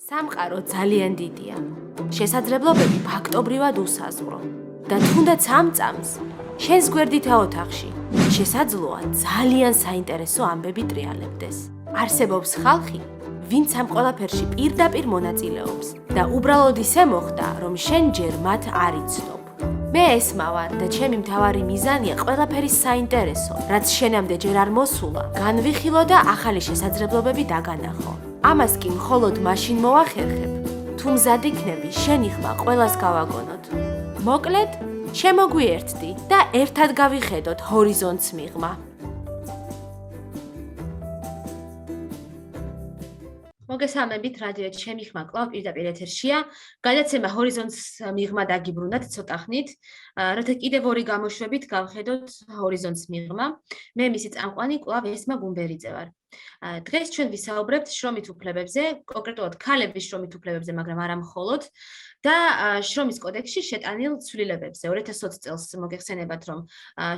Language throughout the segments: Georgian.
სამყარო ძალიან დიდია. შესაძლებლობები ფაქტობრივად უსაზღვრო. და თუნდაც ამ წამს შენს გვერდითა ოთახში შესაძლოა ძალიან საინტერესო ამბები ტრიალებდეს. არსებობს ხალხი, ვინც ამ ყველაფერში პირდაპირ მონაწილეობს და უბრალოდ ისე მოხდა, რომ შენ ჯერ მათ არ იცნობ. მე ესმა ვარ და ჩემი მთავარი მიზანია ყველაფერი საინტერესო, რაც შენამდე ჯერ არ მოსულა, განვიხილო და ახალი შესაძლებლობები დაგანახო. ამას კი მხოლოდ მაშინ მოვახერხებ, თუ მზად იქნები შენი ხმა ყველას გავაგონოთ. მოკლედ, შემოგვიერთდი და ერთად გავიხედოთ ჰორიზონტს მიღმა. მოგესალმებით, რადიო ჩემი ხმა კვლავ პირდაპირ ეთერშია. გადაცემა ჰორიზონტს მიღმა დაგიბრუნდათ ცოტა ხნით, რათა კიდევ ორი გამოშვებით გავხედოთ ჰორიზონტს მიღმა. მე მისი წამყვანი კვლავ ესმა გუმბერიძე ვარ. დღეს ჩვენ ვისაუბრებთ შრომით უფლებებზე, კონკრეტულად ქალების შრომით უფლებებზე, მაგრამ არა მხოლოდ და შრომის კოდექსში შეტანილ ცვლილებებზე. 2020 წელს მოგეხსენებათ, რომ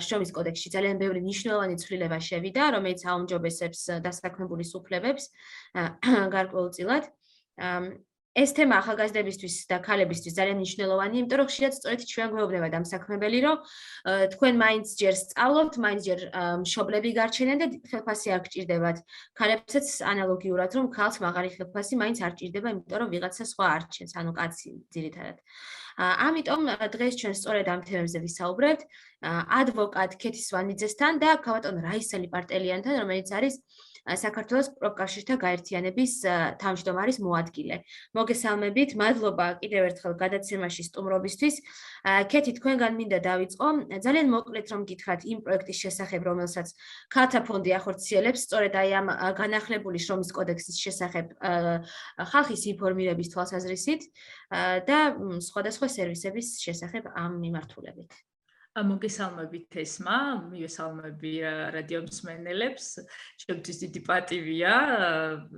შრომის კოდექსში ძალიან ბევრი მნიშვნელოვანი ცვლილება შევიდა, რომელიც აუმჯობესებს დასაქმებულის უფლებებს გარკვეულწილად. ეს თემა ახალგაზრდებისთვის და ქალებისთვის ძალიან მნიშვნელოვანია, იმიტომ რომ ხშირად სწორედ ჩვენ გვეუბნება დამსაქმებელი, რომ თქვენ მაინც ჯერ სწავლობთ, მაინც ჯერ მშობლები გარჩენენ და ხელფასი არ გჭირდებათ. ქალებსაც ანალოგიურად, რომ ქალს მაღალი ხელფასი მაინც არ ჭირდება, იმიტომ რომ ვიღაცა სხვა არჩენს, ანუ კაცი ძირითადად. ამიტომ დღეს ჩვენ სწორედ ამ თემებზე ვისაუბრებთ ადვოკატ ქეთი სვანიძესთან და ქავატონ რაისელი პარტელიანთან, რომელიც არის საქართველოს პროფკავშირთა გაერთიანების თავმჯდომარის მოადგილე. მოგესალმებით, მადლობა კიდევ ერთხელ გადაცემაში სტუმრობისთვის. ქეთი, თქვენგან მინდა დავიწყო. ძალიან მოკლედ რომ გითხრათ იმ პროექტის შესახებ, რომელსაც ქალთა ფონდი ახორციელებს, სწორედ აი ამ განახლებული შრომის კოდექსის შესახებ ხალხის ინფორმირების თვალსაზრისით და სხვადასხვა სერვისების შესახებ ამ მიმართულებით. მოგესალმებით ესმა, მივესალმები რადიო მსმენელებს. ჩემთვის დიდი პატივია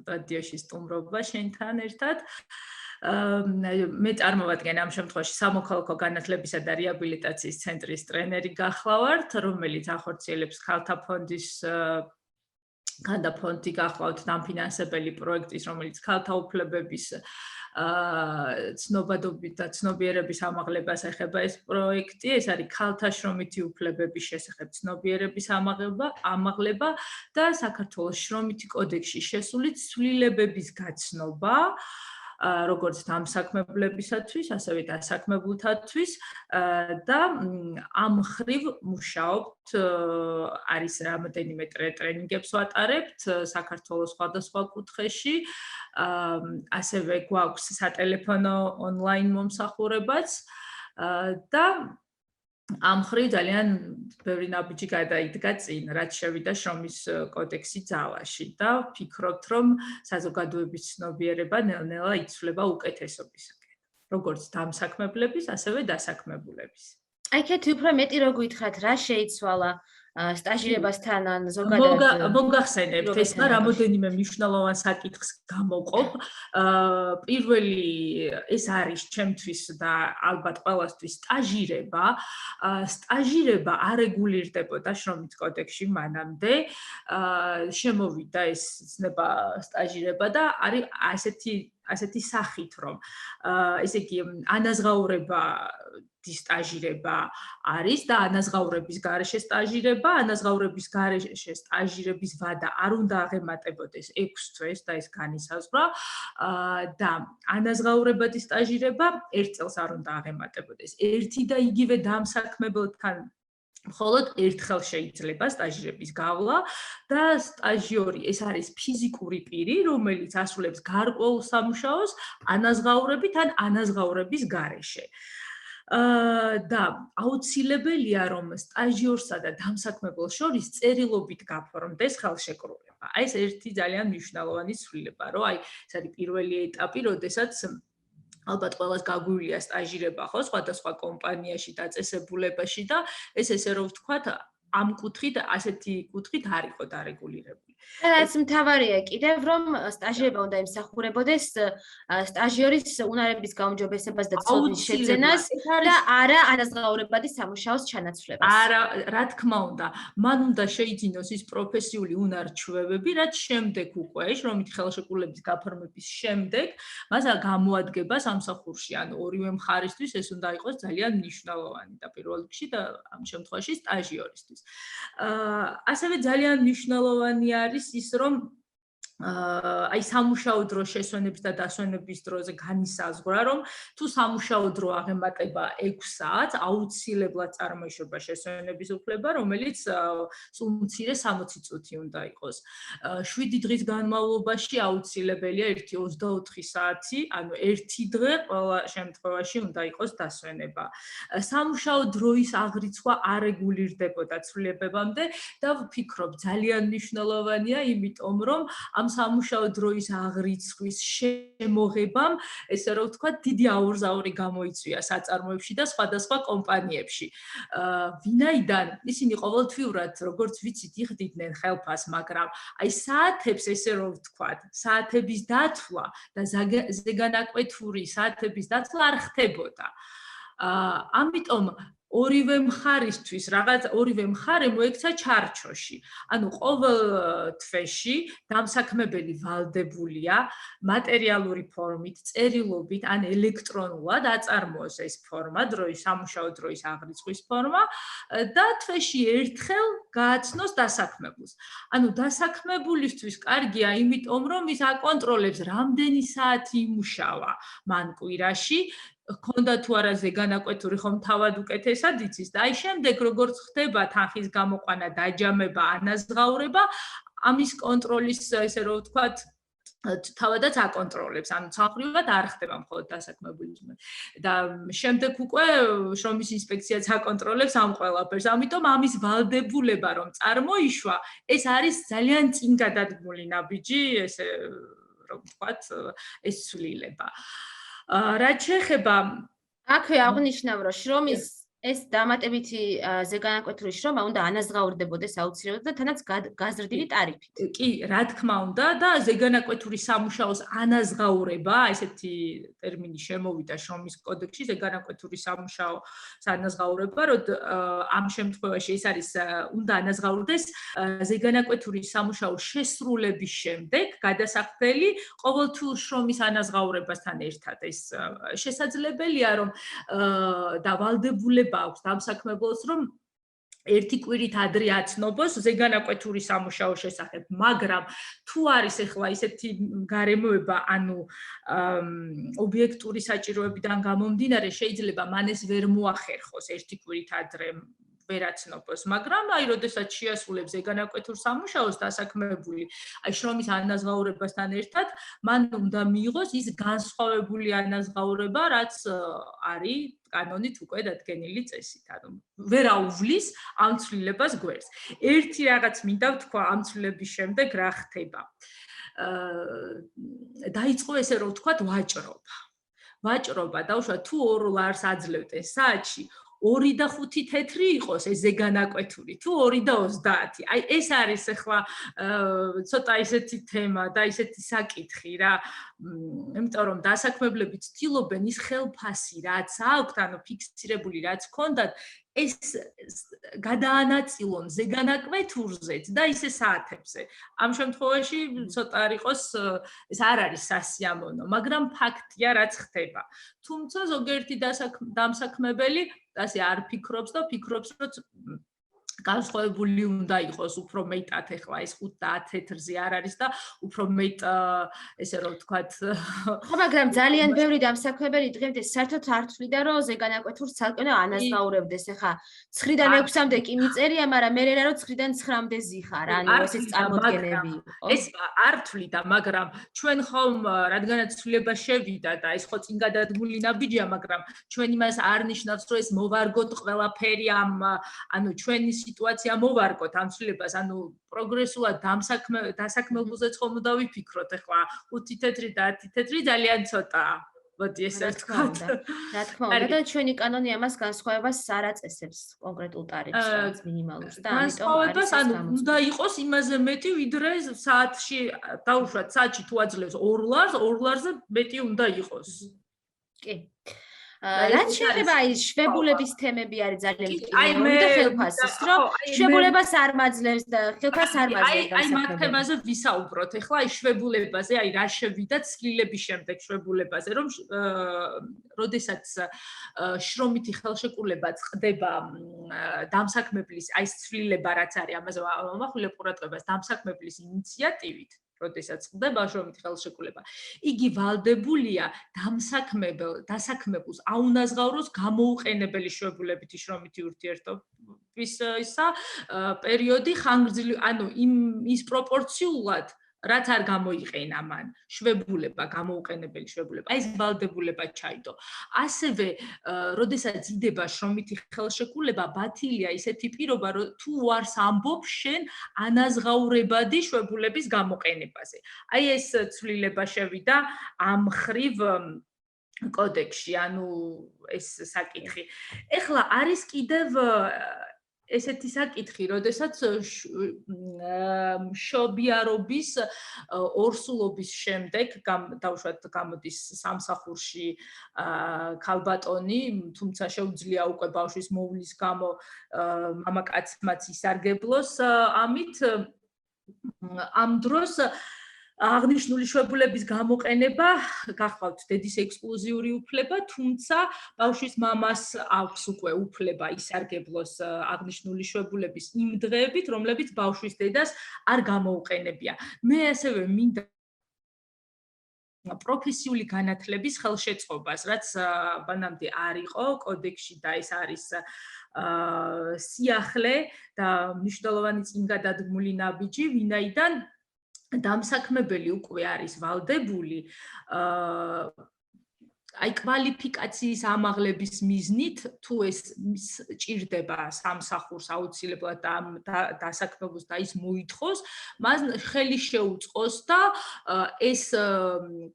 რადიოში სტუმრობა შენთან ერთად. მე წარმოვადგენ ამ შემთხვევაში სამოქალაქო განათლებისა და რეაბილიტაციის ცენტრის ტრენერი გახლავართ, რომელიც ახორციელებს ქალთა ფონდის ფონდი გახლავთ დამფინანსებელი პროექტის, რომელიც ქალთა უფლებების ცნობადობით და ცნობიერების ამაღლებას ეხება ეს პროექტი. ეს არის ქალთა შრომითი უფლებების შესახებ ცნობიერების ამაღლება და საქართველოს შრომითი კოდექსში შესული ცვლილებების გაცნობა, როგორც დამსაქმებლებისათვის, ასევე დასაქმებულთათვის და ამ მხრივ მუშაობთ, არის რამოდენიმე ტრენინგებს ვატარებთ საქართველოს სხვადასხვა კუთხეში, ასევე გვაქვს სატელეფონო ონლაინ მომსახურებაც და ამ მხრივ ძალიან ბევრი ნაბიჯი გადაიდგა წინ, რაც შევიდა შრომის კოდექსი ძალაში და ვფიქრობთ, რომ საზოგადოების ცნობიერება ნელ-ნელა იცვლება უკეთესობისაკენ, როგორც დამსაქმებლების, ასევე დასაქმებულების. აი ქეთი, უფრო მეტი რო გითხრათ, რა შეიცვალა სტაჟირებასთან ან ზოგადად მოგახსენებთ, ესმა რამოდენიმე მნიშვნელოვან საკითხს გამოყოფ. პირველი ეს არის ჩემთვის და ალბათ ყველასთვის სტაჟირება არეგულირდებოდა შრომის კოდექსში მანამდე. შემოვიდა ეს ცნება სტაჟირება და არის ასეთი სახით, რომ ესე იგი ანაზღაურება სტაჟირება არის და ანაზღაურების გარეშე სტაჟირება, ანაზღაურების გარეშე სტაჟირების ვადა არ უნდა აღემატებოდეს 6 თვეს და ეს განისაზღვრა და ანაზღაურებადი სტაჟირება 1 წელს არ უნდა აღემატებოდეს. ერთი და იგივე დამსაქმებელთან მხოლოდ ერთხელ შეიძლება სტაჟირების გავლა და სტაჟიორი ეს არის ფიზიკური პირი, რომელიც ასრულებს გარკვეულ სამუშაოს ანაზღაურებით ან ანაზღაურების გარეშე. და აუცილებელია, რომ სტაჟიორსა და დამსაქმებელს შორის წერილობით გაფორმდეს ხელშეკრულება. აი ეს ერთი ძალიან მნიშვნელოვანი ცვლილება, რომ აი ეს არის პირველი ეტაპი, როდესაც ალბათ ყველას გაგვივლია სტაჟირება, ხო, სხვადასხვა კომპანიაში დაწესებულებაში და ეს ესე რომ ვთქვათ, ამ კუთხით ასეთი კუთხით არ იყო დარეგულირებული. რაც მთავარია კიდევ რომ სტაჟირება უნდა იმსახურებოდეს სტაჟიორის უნარების გაუმჯობესებას და ცოდნის შეძენას და არა ანაზღაურებადი სამუშაოს ჩანაცვლებას. არა, რა თქმა უნდა, მან უნდა შეიძინოს ის პროფესიული უნარ-ჩვევები, რაც შემდეგ უკვე შრომით ხელშეკრულების გაფორმების შემდეგ მას გამოადგება სამსახურში, ანუ ორივე მხარისთვის ეს უნდა იყოს ძალიან მნიშვნელოვანი და პირველ რიგში და ამ შემთხვევაში სტაჟიორისთვის. ასევე ძალიან მნიშვნელოვანი არის ის, რომ აი სამუშაო დროს შესვენების და დასვენების დროზე განისაზღვრა, რომ თუ სამუშაო დრო აღემატება 6 საათს, აუცილებლად წარმოიშობა შესვენების უფლება, რომელიც სულ მცირე 60 წუთი უნდა იყოს. 7 დღის განმავლობაში აუცილებელია 1-24 საათი, ანუ 1 დღე ყველა შემთხვევაში უნდა იყოს დასვენება. სამუშაო დროის აღრიცხვა არ რეგულირდებოდა ცვლილებებამდე და ვფიქრობ, ძალიან მნიშვნელოვანია, იმიტომ რომ ამ სამუშაო დროის აღრიცხვის შემოღებამ, ესე რომ ვთქვათ, დიდი აურზაური გამოიწვია საწარმოებში და სხვადასხვა კომპანიებში. ვინაიდან ისინი ყოველთვიურად, როგორც ვიცით, იხდიდნენ ხელფას, მაგრამ აი საათებს, ესე რომ ვთქვათ, საათების დათვლა და ზეგანაკვეთური საათების დათვლა არ ხდებოდა. ამიტომ ორივე მხარისთვის ორივე მხარე მოექცა ჩარჩოში. ანუ ყოველ თვეში დამსაქმებელი ვალდებულია მატერიალური ფორმით, წერილობით ან ელექტრონულად აწარმოოს ეს ფორმა, სამუშაო დროის აღრიცხვის ფორმა და თვეში ერთხელ გააცნოს დასაქმებულს. ანუ დასაქმებულისთვის კარგია, იმიტომ რომ ის აკონტროლებს, რამდენი საათი იმუშავა მან კვირაში, ქონდა თუ არა ზეგანაკვეთური ხომ თავად უკეთესად იცის და აი შემდეგ როგორც ხდება თანხის გამოყვანა, დაჯამება, ანაზღაურება, ამის კონტროლის ესე რომ ვთქვათ თავადაც აკონტროლებს, ანუ ცალკეულად არ ხდება მხოლოდ დასაქმებულის და შემდეგ უკვე შრომის ინსპექციაც აკონტროლებს ამ ყველაფერს. ამიტომ ამის ვალდებულება რომ წარმოიშვა, ეს არის ძალიან წინ გადადგმული ნაბიჯი, ესე რომ ვთქვათ, ეს ცვლილება. რაც შეეხება აქვე აღნიშნავ, რომ შრომის ეს დამატებითი ზეგანაკვეთური შრომა უნდა ანაზღაურდებოდეს აუცილებლად და თანაც გაზრდილი ტარიფით. კი, რა თქმა უნდა და ზეგანაკვეთური სამუშაოს ანაზღაურება, ესეთი ტერმინი შემოვიდა შრომის კოდექსში, ზეგანაკვეთური სამუშაოს ანაზღაურება, რომ ამ შემთხვევაში ეს არის უნდა ანაზღაურდეს ზეგანაკვეთური სამუშაოს შესრულების შემდეგ გადასახდელი ყოველთვის შრომის ანაზღაურებასთან ერთად. ეს შესაძლებელია, რომ დავალდებულება აქვს დამსაქმებელს, რომ ერთი კვირით ადრე აცნობს ზეგანაკვეთური სამუშაოს შესახებ, მაგრამ თუ არის ახლა ისეთი გარემოება, ანუ ობიექტური საჭიროებიდან გამომდინარე, შეიძლება მან ეს ვერ მოახერხოს ერთი კვირით ადრე ვერაცნობს, მაგრამ აი, როდესაც შეასრულებს ზეგანაკვეთურ სამუშაოს დასაქმებული, აი შრომის ანაზღაურებასთან ერთად, მან უნდა მიიღოს ის განსხვავებული ანაზღაურება, რაც არის კანონით უკვე დადგენილი წესით, ანუ ვერ აუვლის ამ ცვლილებას გვერდს. ერთი რაღაც მინდა ვთქვა ამ ცვლილების შემდეგ რა ხდება. დაიწყო ესე რომ ვთქვათ ვაჭრობა. ვაჭრობა დაუშვათ თუ 2 ლარს აძლევდნენ საათში 2 და 5 თეთრი იყოს ეს ზეგანაკვეთური, თუ 2 და 30. აი ეს არის ახლა ცოტა ისეთი თემა და ისეთი საკითხი რა. იმიტომ რომ დასაქმებლები ცდილობენ ის ხელფასი, რაც აქვთ, ანუ ფიქსირებული რაც ჰქონდათ, ეს გადაანაწილონ ზეგანაკვეთურზეც და ისე საათებზე. ამ შემთხვევაში ცოტა არ იყოს, ეს არ არის სასიამოვნო, მაგრამ ფაქტია, რაც ხდება. თუმცა ზოგიერთი დამსაქმებელი ასე არ ფიქრობს და ფიქრობს, რომ განსხვავებული უნდა იყოს უფრო მეტად ახლა ეს 5 და 10 თეთრზე არ არის და უფრო მეტ ესე რომ ვთქვათ ხო მაგრამ ძალიან ბევრი დამსაქმებელი დღემდე საერთოდ არ თვლიდა რომ ზეგანაკვეთურს ცალკე ანაზღაურებდეს ახლა 9-დან 6-მდე კი მიწერია მაგრამ მე რა რომ 9-დან 9-მდე ზიხარ ანუ ესეც წარმოდგენები იყო ეს არ თვლიდა მაგრამ ჩვენ ხომ რადგანაც ცვლილება შევიდა და ეს ხო წინ გადადგმული ნაბიჯია მაგრამ ჩვენ იმას არ ნიშნავს რომ ეს მოვარგოთ ყველაფერი ამ ანუ ჩვენი სიტუაცია მოვარგოთ ამ ცვლილებას, ანუ პროგრესულად დასაქმებულზეც ხომ უნდა ვიფიქროთ, ახლა 5 თეთრი და 10 თეთრი ძალიან ცოტაა. მოდი ესე რა თქმა ვთქვათ. უნდა. რა თქმა უნდა და ჩვენი კანონი ამას განსხვავებას არ აწესებს კონკრეტულ ტარიფს, რაღაც მინიმალურს და ამიტომ არის განსხვავებას ეს ანუ გამოწვევა. უნდა იყოს იმაზე მეტი, ვიდრე საათში დაუშვათ საათში თუ აძლევს 2 ლარს, 2 ლარზე მეტი უნდა იყოს. კი. რაც შეეხება აი შვებულების თემები არის ძალიან მტკივნეული და ხელფასის, რომ შვებულებას არ მაძლევს და ხელფასს არ მაძლევს აი მაგ თემაზე ვისაუბროთ. ეხლა აი შვებულებაზე, აი რა შევიდა ცვლილების შემდეგ შვებულებაზე, რომ როდესაც შრომითი ხელშეკრულება წყდება დამსაქმებლის აი ცვლილება რაც არის, ამაზე ვამახვილებ ყურადღებას დამსაქმებლის ინიციატივით. როდესაც წყდება შრომითი ხელშეკრულება. იგი ვალდებულია დასაქმებულს აუნაზღაუროს გამოუყენებელი შვებულებითი შრომითი ურთიერთობის ისა პერიოდი ხანგრძლივ, ანუ ის პროპორციულად რაც არ გამოიყენა მან შვებულება, გამოუყენებელი შვებულება. აი ეს ვალდებულება ჩაიდო. ასევე, როდესაც იდება შრომითი ხელშეკრულება, ბათილია ისეთი პირობა, რომ თუ არს ამბობ შენ ანაზღაურებადი შვებულების გამოყენებაზე. აი ეს ცვლილება შევიდა ამ ხრივ კოდექსში, ანუ ეს საკითხი. ეხლა არის კიდევ ესეთი საკითხი, როდესაც მშობიარობის ორსულობის შემდეგ დავუშვათ გამოდის სამსახურში ქალბატონი, თუმცა შეუძლია უკვე ბავშვის მოვლის გამო მამაკაცმაც ისარგებლოს ამით ამ დროს აღნიშნული შვებულების გამოყენება გახავთ დედის ექსკლუზიური უფლება, თუმცა ბავშვის მამას აქვს უკვე უფლება ისარგებლოს აღნიშნული შვებულების იმ დღეებით, რომლებიც ბავშვის დედას არ გამოუყენებია. მე ასევე მინდა პროფესიული განათლების ხელშეწყობას, რაც მანამდე არ იყო კოდექსში და ეს არის სიახლე და მნიშვნელოვანი წინგადადგმული ნაბიჯი, ვინაიდან დამსაქმებელი უკვე არის ვალდებული აი კვალიფიკაციის ამაღლების მიზნით თუ ეს ჭირდება სამსახურს აუცილებლად დასაქმებულს და ის მოითხოვს, მას ხელი შეუწყოს და ეს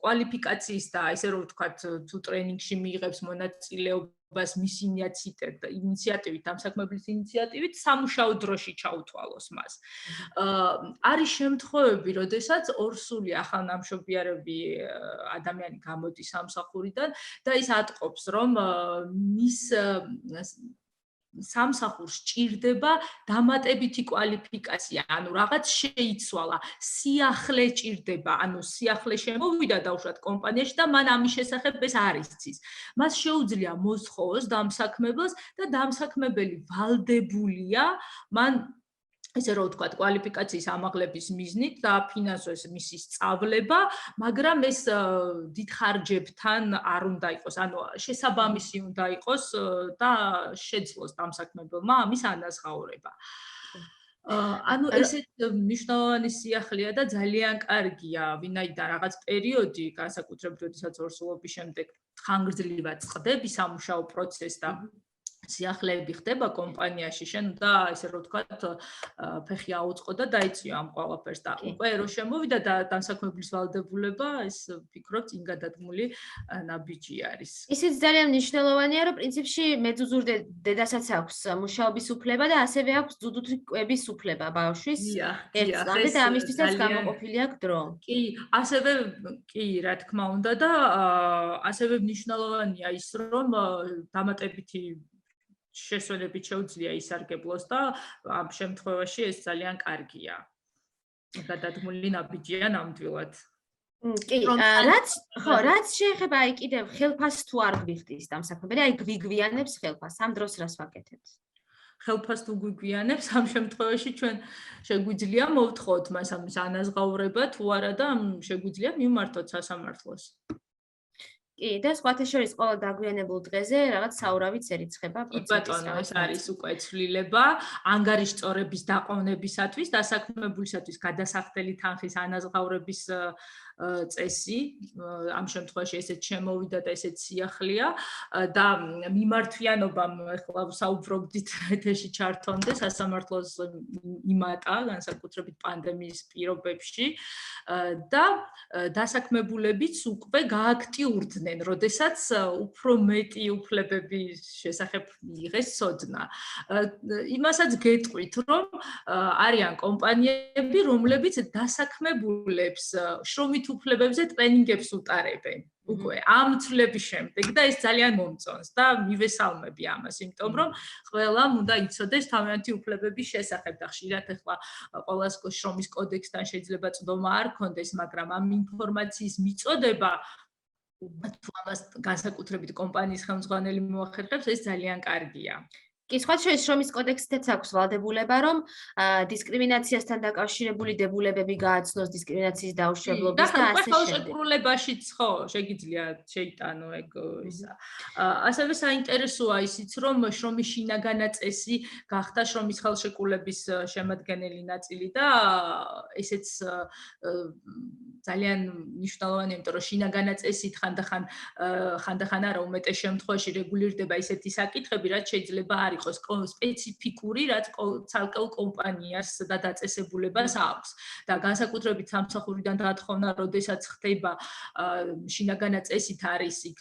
კვალიფიკაციის და ესე რომ ვთქვათ თუ ტრენინგში მიიღებს მონაწილეობას მის ინიციატივით, დამსაქმებლის ინიციატივით სამუშაო დროში ჩაუთვალოს მას. არის შემთხვევები, როდესაც ორსული ახალნამშობიარები ადამიანი გამოდის სამსახურიდან და ის ატყობს, რომ მის სამსახურს ჭირდება დამატებითი კვალიფიკაცია, ანუ რაღაც შეიცვალა, სიახლე ჭირდება, ანუ სიახლე შემოვიდა დაუშვათ კომპანიაში და მან ამის შესახებ ეს არ იცის. მას შეუძლია მოსთხოვოს დამსაქმებელს და დამსაქმებელი ვალდებულია მან ესე რომ ვთქვათ, კვალიფიკაციის ამაღლების მიზნით და ფინანსოს მისი სწავლება, მაგრამ ეს დიდ ხარჯებთან არ უნდა იყოს, ანუ შესაბამისი უნდა იყოს და შეძლოს დამსაქმებელმა ამის ანაზღაურება. ანუ ესეთ მნიშვნელოვანი სიახლეა და ძალიან კარგია, ვინაიდან რაღაც პერიოდი, განსაკუთრებით როდესაც ორსულობის შემდეგ ხანგრძლივად წყდები სამუშაო პროცესი და სიახლეები ხდება კომპანიაში, შენ და ესე რომ ვთქვათ, ფეხი აუწყო და დაიწვიო ამ ყველაფერს და უკვე რო შემოვიდა და დამსაქმებლის ვალდებულება, ეს ვფიქრობ წინგადადგმული ნაბიჯი არის. ისიც ძალიან მნიშვნელოვანია, რომ პრინციპში მეძუძურ დედასაც აქვს მუშაობის უფლება და ასევე აქვს ძუდუთი კვების უფლება ბავშვის ერთ წლამდე და ამისთვისაც გამოყოფილი აქვს დრო. კი, ასევე კი, რა თქმა უნდა და ასევე მნიშვნელოვანია ის, რომ დამატებითი შესვენებით შეუძლია ისარგებლოს და ამ შემთხვევაში ეს ძალიან კარგია. გადადგმული ნაბიჯია ნამდვილად. კი, რაც შეეხება აი კიდევ ხელფასს თუ არ გვიხდის დამსაქმებელი, აი გვიგვიანებს ხელფასს, ამ დროს რას ვაკეთებთ? ხელფასს თუ გვიგვიანებს, ამ შემთხვევაში ჩვენ შეგვიძლია მოვთხოვოთ მას ამის ანაზღაურება თუ არა და შეგვიძლია მივმართოთ სასამართლოს. კი, და სხვათა შორის ყველა დაგვიანებულ დღეზე რაღაც საურავიც ერიცხება პროცესის. ბატონო, ეს არის უკვე ცვლილება ანგარიშწორების დაყოვნებისათვის, დასაქმებულისათვის გადასახდელი თანხის ანაზღაურების წესი, ამ შემთხვევაში ესეც შემოვიდა და ესეც სიახლეა და მიმართვიანობამ ახლა საუბრობდით ეთერში ჩართონდე სასამართლოს იმატა განსაკუთრებით პანდემიის პირობებში და დასაქმებულებიც უკვე გააქტიურდნენ, როდესაც უფრო მეტი უფლებების შესახებ მიიღეს ცოდნა. იმასაც გეტყვით, რომ არიან კომპანიები, რომლებიც დასაქმებულებს შრომით უფლებებზე ტრენინგებს უტარებენ. უკვე ამ ცვლების შემდეგ და ეს ძალიან მომწონს და მივესალმები ამას, იმიტომ რომ ყველამ უნდა იცოდეს თავიანთი უფლებების შესახებ და ხშირად ახლა ყოველს შრომის კოდექსთან შეიძლება წვდომა არ ქონდეს, მაგრამ ამ ინფორმაციის მიწოდება თუ ამას განსაკუთრებით კომპანიის ხელმძღვანელი მოახერხებს, ეს ძალიან კარგია. კი, სხვა შორის შრომის კოდექსითაც აქვს ვალდებულება, რომ დისკრიმინაციასთან დაკავშირებული დებულებები გააცნოს დისკრიმინაციის დაუშვებლობის და ასე შემდეგ. ხელშეკრულებაშიც ხო, შეგიძლია შეიტანო ეგ ისა. ასევე საინტერესოა ისიც, რომ შრომის შინაგანა წესი გახდა შრომის ხელშეკრულების შემადგენელი ნაწილი და ესეც ძალიან მნიშვნელოვანია, იმიტომ რომ შინაგანა წესით ხანდახან არა უმეტეს შემთხვევაში რეგულირდება ისეთი საკითხები, რაც შეიძლება არ იყოს სპეციფიკური, რაც ცალკეულ კომპანიას და დაწესებულებას აქვს. და განსაკუთრებით სამსახურიდან დათხოვნა, როდესაც ხდება შინაგანა წესით არის იქ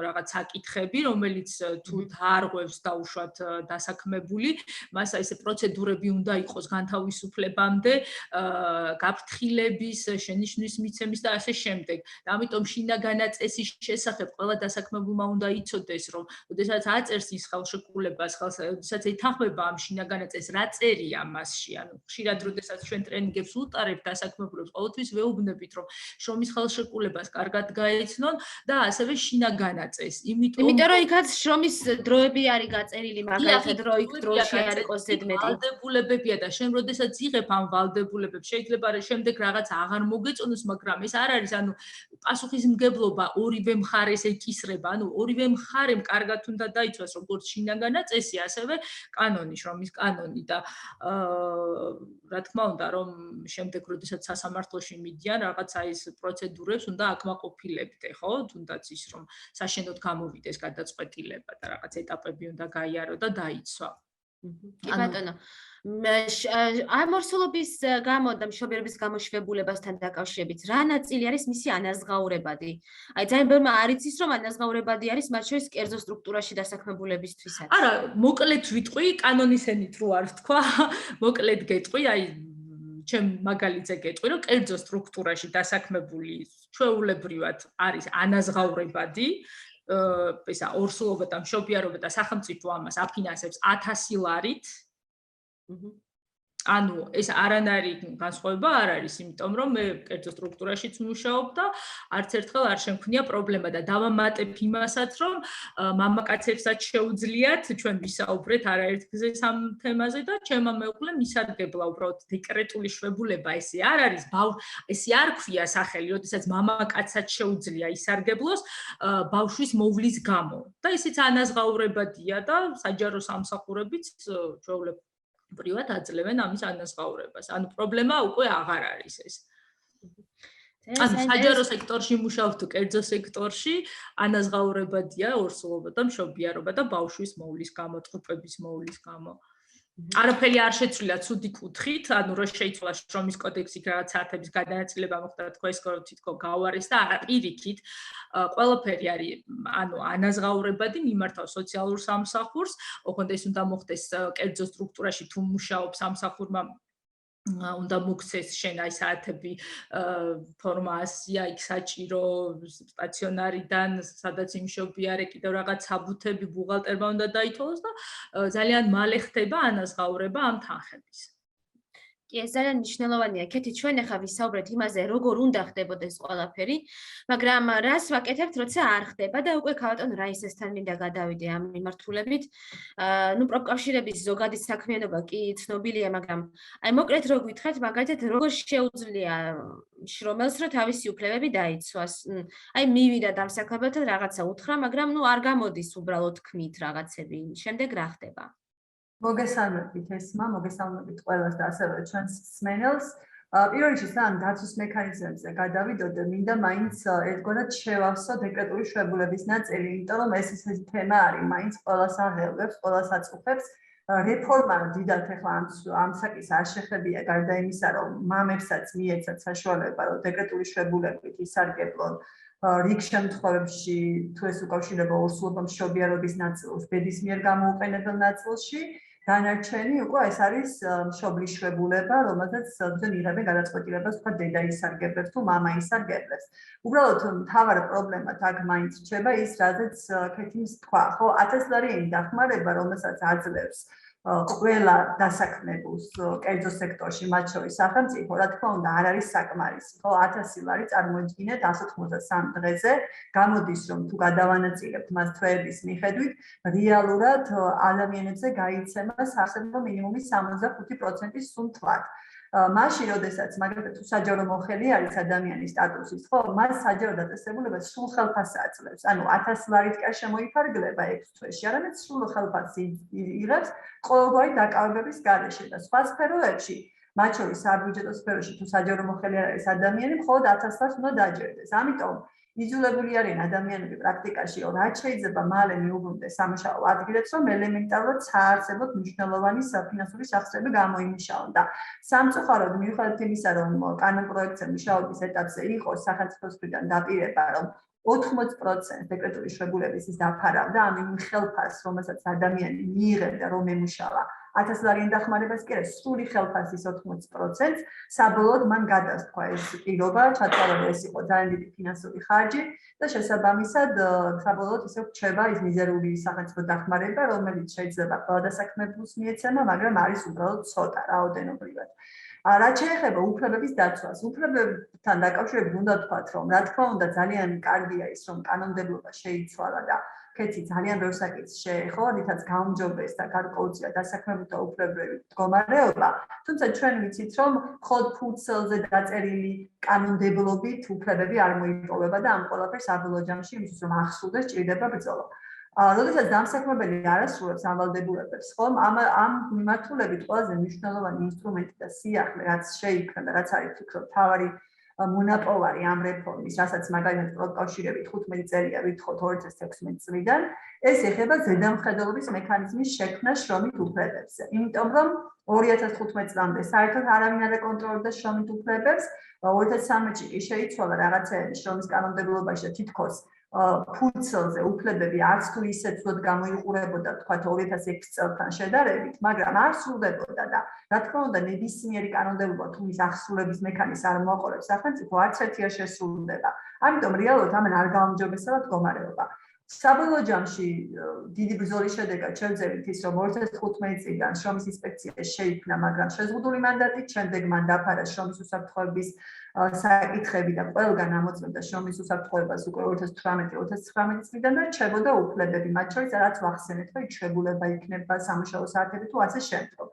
რაღაც საკითხები, რომელიც თუ დაარღვევს დაუშვათ დასაქმებული, მას ესე პროცედურები უნდა იყოს განთავისუფლებამდე, გაფრთხილების, შენიშვნის მიცემის და ასე შემდეგ. და ამიტომ შინაგანა წესის შესახებ ყველა დასაქმებულმა უნდა იცოდეს, რომ როდესაც აწერს ის ხელშეკრულებას, როდესაც ეთანხმება ამ შინაგანა წესს, რა წერია მასში, ანუ ხშირად როდესაც ჩვენ ტრენინგებს უტარებთ დასაქმებულებს, ყოველთვის ვეუბნებით, რომ შრომის ხელშეკრულებას კარგად გაეცნონ და ასევე შინაგანა წესს, იმიტომ რომ იქაც შრომის დროები არის გაწერილი, მაგალითად დროში არ იყოს ზედმეტი. ვალდებულებებია და შენ როდესაც იღებ ამ ვალდებულებებს, შეიძლება შემდეგ რაღაც აღარ მოგეწონოს, მაგრამ ეს არ არის, ანუ პასუხისმგებლობა ორივე მხარეს ეკისრება, ანუ ორივე მხარემ კარგად უნდა დაიცვას როგორც შინაგანა წესი, ასევე კანონი, შრომის კანონი და რა თქმა უნდა, რომ შემდეგ როდესაც სასამართლოში მიდიან, რაღაცა ის პროცედურებს უნდა აკმაყოფილებდე, ხო? თუნდაც ის რომ საშენოდ გამოვიდეს გადაწყვეტილება და რაღაც ეტაპები უნდა გაიარო და დაიცვა. კი ბატონო. ამ ორსულობის გამო და მშობიარობის გამოშვებულებასთან დაკავშირებით რა ნაწილი არის მისი ანაზღაურებადი? აი ძალიან ბევრმა არ იცის, რომ ანაზღაურებადი არის მათ შორის კერძო სტრუქტურაში დასაქმებულებისთვისაც. არა, მოკლედ ვიტყვი, კანონის ენით რო არ ვთქვა, მოკლედ გეტყვი, აი ჩემ მაგალითზე გეტყვი, რომ კერძო სტრუქტურაში დასაქმებული ჩვეულებრივად არის ანაზღაურებადი, ისა ორსულობა და მშობიარობა და სახელმწიფო ამას აფინანსებს 1000 ლარით. ანუ ეს არანაირი განსხვავება არ არის, იმიტომ რომ მე კერძო სტრუქტურაშიც მუშაობ და არც ერთხელ არ შემქნია პრობლემა და დავამატებ იმასაც, რომ მამაკაცებსაც შეუძლიათ ჩვენ ვისაუბრეთ არაერთ გზეს ამ თემაზე და ჩემმა მეუღლემ ისარგებლა უბრალოდ დეკრეტული შვებულება ესე არ არის, ესე არ ქვია სახელი, როდესაც მამაკაცსაც შეუძლია ისარგებლოს ბავშვის მოვლის გამო და ისიც ანაზღაურებადია და საჯარო სამსახურებიც ჩვეულებრივ პრივატ აძლევენ ამის ანაზღაურებას. ანუ პრობლემა უკვე აღარ არის ეს. ანუ საჯარო სექტორში მუშაობ თუ კერძო სექტორში ანაზღაურებადია ორსულობა და მშობიარობა და ბავშვის მოვლის გამო, ტყუპების მოვლის გამო. არაფერი არ შეცვლილა ცუდი კუთხით, ანუ რო შეიცვალა შრომის კოდექსი რაღაც საათების გადანაწილება მოხდა თქვენს თვითონ გავარეს და არა პირიქით, ყველაფერი არის, ანუ ანაზღაურებადი მიმართავ სოციალურ სამსახურს, ოღონდ ეს უნდა მოხდეს კერძო სტრუქტურაში თუ მუშაობ სამსახურმა უნდა მოგცეს შენ აი საათები ფორმაცია იქ საჭირო სტაციონარიდან სადაც იმშობიარე კიდევ რაღაც საბუთები ბუღალტერმა უნდა დაითვალოს და ძალიან მალე ხდება ანაზღაურება ამ თანხების. კი, ეს ძალიან მნიშვნელოვანია. კეთი, ჩვენ ახლა ვისაუბრეთ იმაზე, როგორ უნდა ხდებოდეს ყველაფერი, მაგრამ რას ვაკეთებთ, როცა არ ხდება და უკვე ქალბატონ რაისესთან მინდა გადავიდე ამ მიმართულებით. ნუ პროფკავშირების ზოგადი საქმიანობა კი ცნობილია, მაგრამ აი მოკლედ რო გითხრათ, მაგალითად, როგორ შეუძლია შრომელს, რომ თავისი უფლებები დაიცვას. აი მივიდა დამსაქმებელთან რაღაცა უთხრა, მაგრამ ნუ არ გამოდის უბრალოდ თქმით რაღაცები. შემდეგ რა ხდება? მოგესალმებით ესმა, მოგესალმებით ყველას და ასევე ჩვენს მსმენელს. პირველ რიგში სამ დაცვის მექანიზმებზე გადავიდოდე, მინდა მაინც ერთგვარად შევავსო დეკრეტული შვებულების ნაწილი, იმიტომ რომ ეს ისეთი თემა არის, მაინც ყველას აღელვებს, ყველას აწუხებს. რეფორმა დიდად ახლა ამ საკითხს არ შეხებია, გარდა იმისა, რომ მამებსაც მიეცათ საშუალება, რომ დეკრეტული შვებულებით ისარგებლონ რიგ შემთხვევებში, თუ ეს უკავშირდება ორსულობა მშობიარობის ნაწილს, ბედის მიერ გამოუყენებელ ნაწილში, დანარჩენი უკვე ეს არის მშობლის შვებულება, რომელზეც ზოგადად იღებენ გადაწყვეტილებას, თქვა დედა ისარგებლებს თუ მამა ისარგებლებს. უბრალოდ მთავარი პრობლემა აქ მაინც რჩება ის, რაზეც ქეთიმს თქვა, ხო, 1000 ლარიანი დახმარება, რომელსაც აძლევს ყველა დასაქმებულს კერძო სექტორში, მათ შორის სახელმწიფო, რა თქმა უნდა, არ არის საკმარისი. ხო, 1000 ლარი წარმოიდგინეთ 183 დღეზე, გამოდის რომ თუ გადავანაწილებთ მას თვეების მიხედვით, რეალურად ადამიანებზე გაიცემა სასწავლო მინიმუმი 65% სუნთლად. მაშინ, როდესაც მაგალითად თუ საჯარო მოხელი არის ადამიანის სტატუსის, ხო, მას საჯარო დაწესებულებას სრულ ხელფასს აძლევს. ანუ 1000 ლარით კი არ შემოიფარგლება 6 თვეში, არამედ სრულ ხელფასს იღებს ყოველგვარი დაკავებების გარეშე და სხვა სფეროებში, მათ შორის საბიუჯეტო სფეროში თუ საჯარო მოხელი არის ადამიანი, მხოლოდ 1000 ლარს უნდა დაჯერდეს. ამიტომ იძულებული არიან ადამიანები პრაქტიკაში, რომ რაც შეიძლება მალე მიუბრუნდეს სამუშაო ადგილებს, რომ ელემენტარულად საარსებოდ მნიშვნელოვანი საფინანსური სახსრები გამოიმუშაონ და სამწუხაროდ მიუხედავად იმისა, რომ კანონპროექტზე მუშაობის ეტაპზე იყოს სახელმწიფოს მხრიდან დაპირება, რომ 80% დეკრეტული შვებულების ის დაფარავდა ამ იმ ხელფასს, რომელსაც ადამიანი მიიღებდა, რომ ემუშავა 1000 ლარიანი დახმარებას კი არა, სრული ხელფასის 80%, საბოლოოდ მან გადასთქვა ეს პირობა, ჩათვალა რომ ეს იყო ძალიან დიდი ფინანსური ხარჯი და შესაბამისად საბოლოოდ ისე რჩება ის მიზერული სახელმწიფო დახმარება, რომელიც შეიძლება ყველა დასაქმებულს მიეცემა, მაგრამ არის უბრალოდ ცოტა რაოდენობრივად. რაც შეეხება უფლებების დაცვას, უფლებებთან დაკავშირებით უნდა ვთქვათ, რომ რა თქმა უნდა ძალიან კარგია ის, რომ კანონმდებლობა შეიცვალა და ქეთი ძალიან ბევრ საკითხს შეეხო, რითაც გაუმჯობესდა გარკვეულწილად დასაქმებულთა უფლებების მდგომარეობა, თუმცა ჩვენ ვიცით, რომ მხოლოდ ფურცელზე დაწერილი კანონმდებლობით უფლებები არ მოიპოვება და ამ ყველაფერს საბოლოო ჯამში იმისთვის, რომ აღსრულდეს, ჭირდება ბრძოლა. როდესაც დამსაქმებელი არ ასრულებს ამ ვალდებულებებს, ხომ ამ მიმართულებით ყველაზე მნიშვნელოვანი ინსტრუმენტი და სიახლე, რაც შეიქმნა, რაც არის ფიქრობ, თავარი მონაპოვარი ამ რეფორმის, რასაც მაგალითად პროკავშირებით 15 წელია ვითხოვთ 2016 წლიდან, ეს ეხება ზედამხედველობის მექანიზმის შექმნა შრომით უფლებებზე. იმიტომ რომ 2015 წლამდე საერთოდ არავინ არ ეკონტროლებდა შრომით უფლებებს, 2013-ში კი შეიცვალა რაღაცეები შრომის კანონმდებლობაში და თითქოს ფურცელზე უფლებები არც თუ ისე ცუდად გამოიყურებოდა, თქვა 2006 წელთან შედარებით, მაგრამ არ სრულდებოდა და რა თქმა უნდა, ნებისმიერი კანონმდებლობა თუ მის აღსრულების მექანიზმს არ მოაყოლებს სახელმწიფო, არც ერთი არ შესრულდება. ამიტომ რეალურად ამან არ გაუმჯობესება მდგომარეობა. საბოლოო ჯამში დიდი ბრძოლის შედეგად შევძლებთ ის, რომ 2015 წლიდან შრომის ინსპექცია შეიქმნა, მაგრამ შეზღუდული მანდატით, შემდეგ მან დაფარა შრომის უსაფრთხოების საკითხები და ყველგან ამოწმებდა შრომის უსაფრთხოებას უკვე 2018-2019 წლიდან და რჩებოდა უფლებები, მათ შორის რაც ვახსენეთ, რომ იჩებულება იქნება სამუშაო საათები თუ ასე შემდგომ.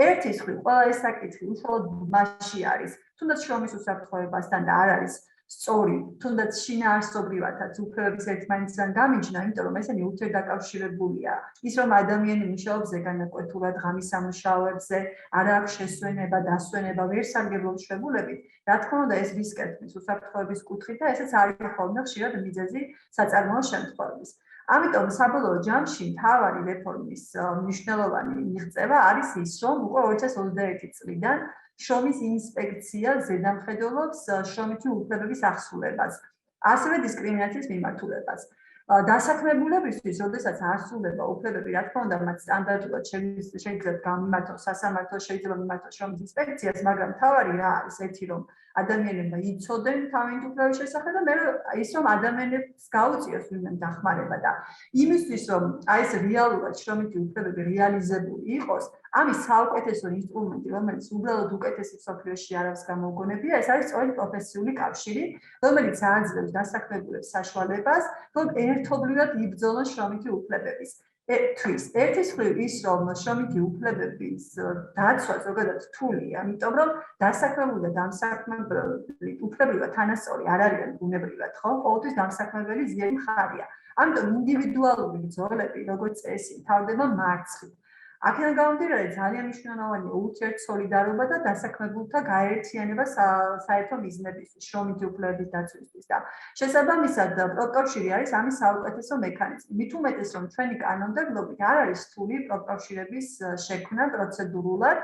ერთის მხრივ, ყველა ეს საკითხი უშუალოდ მასში არის, თუნდაც შრომის უსაფრთხოებასთან და არ არის სწორი, თუნდაც შინაარსობრივადაც უფლებების ერთმანეთთან გამიჯნა, იმიტომ რომ ესენი ურთიერთდაკავშირებულია. ის რომ ადამიანი მუშაობს ზეგანაკვეთურად ღამის სამუშაოებზე, არ აქვს შესვენება, დასვენება, ვერ სარგებლობს შებულებით, რა თქმა უნდა ეს რისკებს უსაფრთხოების კუთხით და ესეც არის ხოლმე ხშირად მიზეზი საწარმოო შემთხვევების. ამიტომ საბოლოო ჯამში მთავარი რეფორმის მნიშვნელოვანი მიღწევა არის ის, რომ უკვე 2021 წლიდან შრომის ინსპექცია ზედამხედველობს შრომითი უფლებების აღსრულებას, ასევე დისკრიმინაციის მიმართულებას. დასაქმებულებისთვის, როდესაც აღსრულდება უფლებები, რა თქმა უნდა, მათ სტანდარტულად შეიძლება გამიმართოს სასამართლო, შეიძლება მიმართოს შრომის ინსპექციას, მაგრამ მთავარი რა არის ერთი, რომ ადამიანებმა იცოდნენ თავიანთი უფლებების შესახებ და მე ის რომ ადამიანებს გაუწიოს ვინმე დახმარება და იმისთვის რომ აი ეს რეალურად შრომითი უფლებები რეალიზებული იყოს, ამის საუკეთესო ინსტრუმენტი, რომელიც უბრალოდ უკეთესი მსოფლიოში არ არის გამოგონებია, ეს არის სწორედ პროფესიული კავშირი, რომელიც აძლევს დასაქმებულებს საშუალებას, რომ ერთობლივად იბრძოლონ შრომითი უფლებების. ერთის მხრივ ის, რომ შრომითი უფლებების დაცვა ზოგადად რთულია, იმიტომ რომ დასაქმებული და დამსაქმებელი უფლებრივად თანასწორი არ არიან ბუნებრივად, ხო? ყოველთვის დამსაქმებელი ძლიერი მხარეა. ამიტომ ინდივიდუალური ბრძოლები, როგორც წესი, თავდება მარცხით. აქედან გამომდინარე ძალიან მნიშვნელოვანია ურთიერთსოლიდარობა და დასაქმებულთა გაერთიანება საერთო მიზნებისთვის, შრომითი უფლებების დაცვისთვის და შესაბამისად პროპკავშირი არის ამის საუკეთესო მექანიზმი. მით უმეტეს რომ ჩვენი კანონმდებლობით არ არის რთული პროპკავშირების შექმნა პროცედურულად